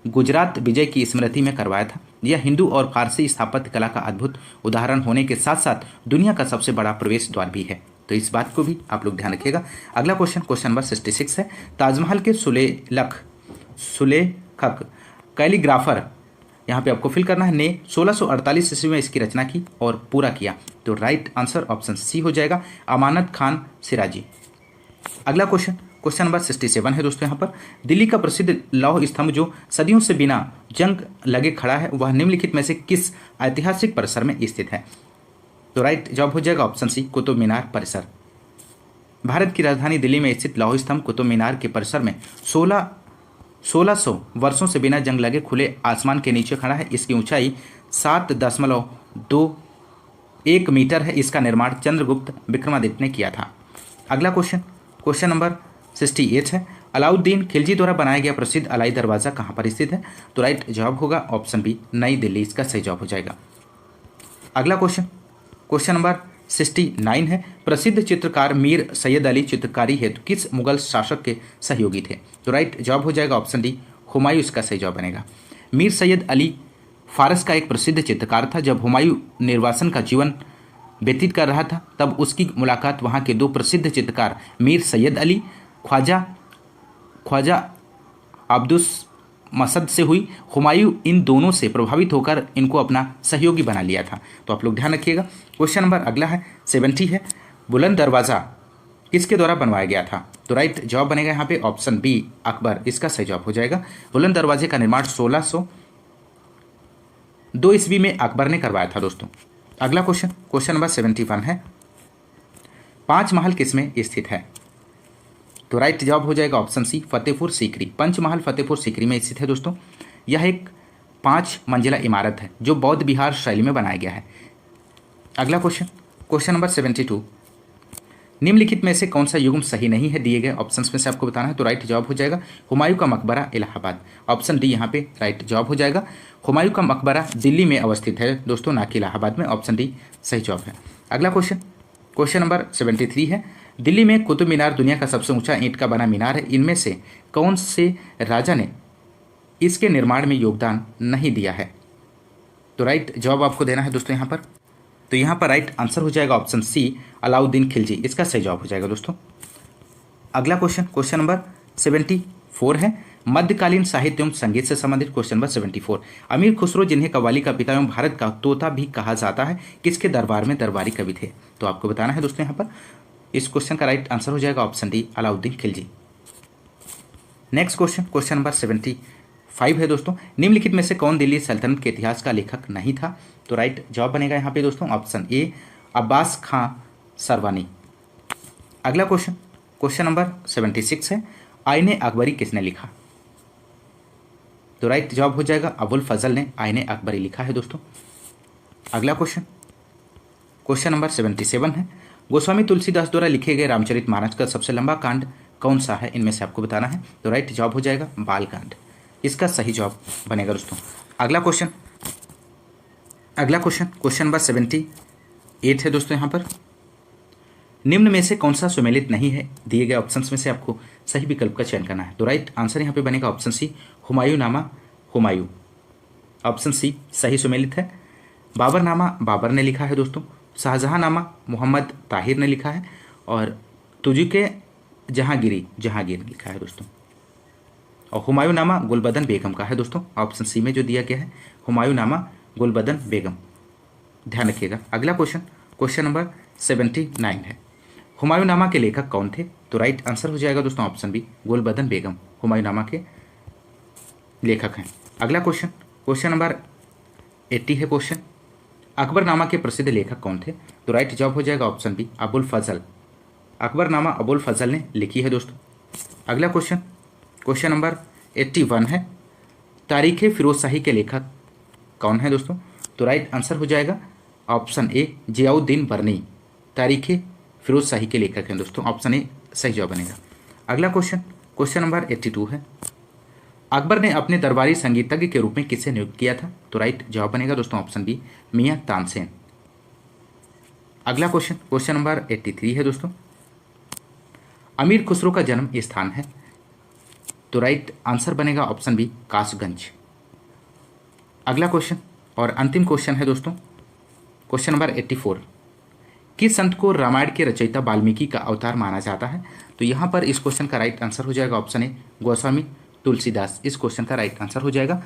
गुजरात विजय की स्मृति में करवाया था। यह हिंदू और फारसी स्थापत्य कला का अद्भुत उदाहरण होने के साथ साथ दुनिया का सबसे बड़ा प्रवेश द्वार भी है। तो इस बात को भी आप लोग ध्यान रखिएगा। अगला क्वेश्चन नंबर 66 है, ताजमहल के सुलेखक कैलीग्राफर, यहाँ पे आपको फिल करना है, ने 1648 ईस्वी में इसकी रचना की और पूरा किया। तो राइट आंसर ऑप्शन सी हो जाएगा, अमानत खान सिराजी। अगला क्वेश्चन नंबर 67 है दोस्तों। यहाँ पर दिल्ली का प्रसिद्ध लौह स्तंभ जो सदियों से बिना जंग लगे खड़ा है, वह निम्नलिखित में से किस ऐतिहासिक परिसर में स्थित है? तो राइट जवाब हो जाएगा ऑप्शन सी, कुतुब मीनार परिसर। भारत की राजधानी दिल्ली में स्थित लौह स्तंभ कुतुब मीनार के परिसर में 1600 वर्षों से बिना जंग लगे खुले आसमान के नीचे खड़ा है। इसकी ऊंचाई 7.21 मीटर है। इसका निर्माण चंद्रगुप्त विक्रमादित्य ने किया था। अगला क्वेश्चन नंबर 68 है, अलाउद्दीन खिलजी द्वारा बनाया गया प्रसिद्ध अलाई दरवाजा कहाँ पर स्थित है? तो राइट जवाब होगा ऑप्शन बी, नई दिल्ली, इसका सही जवाब हो जाएगा। अगला क्वेश्चन नंबर 69 है, प्रसिद्ध चित्रकार मीर सैयद अली चित्रकारी हेतु किस मुगल शासक के सहयोगी थे? तो राइट जवाब हो जाएगा ऑप्शन डी, हुमायूं, इसका सही जवाब बनेगा। मीर सैयद अली फारस का एक प्रसिद्ध चित्रकार था। जब हुमायूं निर्वासन का जीवन व्यतीत कर रहा था तब उसकी मुलाकात वहां के दो प्रसिद्ध चित्रकार मीर सैयद अली ख्वाजा अब्दुस मसद से हुई। हुमायूं इन दोनों से प्रभावित होकर इनको अपना सहयोगी बना लिया था। तो आप लोग ध्यान रखिएगा। क्वेश्चन नंबर अगला है 70 है, बुलंद दरवाजा किसके द्वारा बनवाया गया था? तो राइट जवाब बनेगा यहाँ पे ऑप्शन बी, अकबर, इसका सही जवाब हो जाएगा। बुलंद दरवाजे का निर्माण 1602 ईस्वी में अकबर ने करवाया था दोस्तों। अगला क्वेश्चन नंबर 71 है, पांच महल किसमें स्थित है? तो राइट जवाब हो जाएगा ऑप्शन सी, फतेहपुर सीकरी। पंचमहल फतेहपुर सीकरी में स्थित है दोस्तों। यह एक 5 मंजिला इमारत है जो बौद्ध विहार शैली में बनाया गया है। अगला क्वेश्चन नंबर 72, निम्नलिखित में से कौन सा युग्म सही नहीं है? दिए गए ऑप्शंस में से आपको बताना है। तो राइट जवाब हो जाएगा हुमायूं का मकबरा इलाहाबाद, ऑप्शन डी यहाँ पे राइट जवाब हो जाएगा। हुमायूं का मकबरा दिल्ली में अवस्थित है दोस्तों, ना कि इलाहाबाद में, ऑप्शन डी सही जवाब है। अगला क्वेश्चन नंबर 73 है, दिल्ली में कुतुब मीनार दुनिया का सबसे ऊंचा ईंट का बना मीनार है। इनमें से कौन से राजा ने इसके निर्माण में योगदान नहीं दिया है? तो राइट जवाब आपको देना है दोस्तों यहाँ पर। तो यहाँ पर राइट आंसर हो जाएगा ऑप्शन सी, अलाउद्दीन खिलजी, इसका सही जवाब हो जाएगा दोस्तों। अगला क्वेश्चन नंबर 74 है, मध्यकालीन साहित्य एवं संगीत से संबंधित। क्वेश्चन नंबर 74, अमीर खुसरो जिन्हें कव्वाली का पिता एवं भारत का तोता भी कहा जाता है, किसके दरबार में दरबारी कवि थे? तो आपको बताना है दोस्तों यहाँ पर। इस क्वेश्चन का राइट आंसर हो जाएगा option D, Alauddin Khilji. Next question number 75 है दोस्तों, निम्नलिखित में से कौन दिल्ली सल्तनत के इतिहास का लेखक नहीं था? तो राइट जवाब बनेगा यहाँ पे दोस्तों ऑप्शन ए, अब्बास खां सरवानी। अगला क्वेश्चन नंबर 76 है, आईने अकबरी किसने लिखा? तो राइट जवाब हो जाएगा अबुल फजल ने आईने अकबरी लिखा है दोस्तों। अगला क्वेश्चन नंबर 77 है, गोस्वामी तुलसीदास द्वारा लिखे गए रामचरितमानस का सबसे लंबा कांड कौन सा है? इनमें से आपको बताना है। तो राइट जवाब हो जाएगा बालकांड, इसका सही जवाब बनेगा दोस्तों। अगला क्वेश्चन नंबर 78 है दोस्तों। यहाँ पर निम्न में से कौन सा सुमेलित नहीं है? दिए गए ऑप्शंस में से आपको सही विकल्प का चयन करना है। तो राइट आंसर यहाँ पे बनेगा ऑप्शन सी, हुमायूं नामा हुमायूं, ऑप्शन सी सही सुमेलित है। बाबर नामा बाबर ने लिखा है दोस्तों। शाहजहां नामा मोहम्मद ताहिर ने लिखा है। और तुजुके जहांगीर ने लिखा है दोस्तों। और हुमायूं नामा गुलबदन बेगम का है दोस्तों, ऑप्शन सी में जो दिया गया है हुमायूं नामा गुलबदन बेगम, ध्यान रखिएगा। अगला क्वेश्चन नंबर 79 है, हुमायूं नामा के लेखक कौन थे? तो राइट आंसर हो जाएगा दोस्तों ऑप्शन बी, गुलबदन बेगम हुमायूं नामा के लेखक हैं। अगला क्वेश्चन नंबर 80 है क्वेश्चन, अकबरनामा के प्रसिद्ध लेखक कौन थे? तो राइट जवाब हो जाएगा ऑप्शन बी, अबुल फजल। अकबरनामा अबुल फजल ने लिखी है दोस्तों। अगला क्वेश्चन नंबर 81 है, तारीख़ फिरोज शाही के लेखक कौन है दोस्तों? तो राइट आंसर हो जाएगा ऑप्शन ए, जियाउद्दीन बरनी तारीख़ फिरोज शाही के लेखक हैं दोस्तों, ऑप्शन ए सही जवाब बनेगा। अगला क्वेश्चन नंबर 82 है, अकबर ने अपने दरबारी संगीतज्ञ के रूप में किसे नियुक्त किया था? तो राइट जवाब बनेगा दोस्तों ऑप्शन बी, मियां तानसेन। अगला क्वेश्चन, क्वेश्चन नंबर 83 है दोस्तों। अमीर खुसरो का जन्म स्थान है, तो राइट आंसर बनेगा ऑप्शन बी कासगंज। अगला क्वेश्चन और अंतिम क्वेश्चन है दोस्तों, क्वेश्चन नंबर 84। किस संत को रामायण के रचयिता वाल्मीकि का अवतार माना जाता है? तो यहाँ पर इस क्वेश्चन का राइट आंसर हो जाएगा ऑप्शन ए गोस्वामी तुलसीदास। इस क्वेश्चन का राइट आंसर हो जाएगा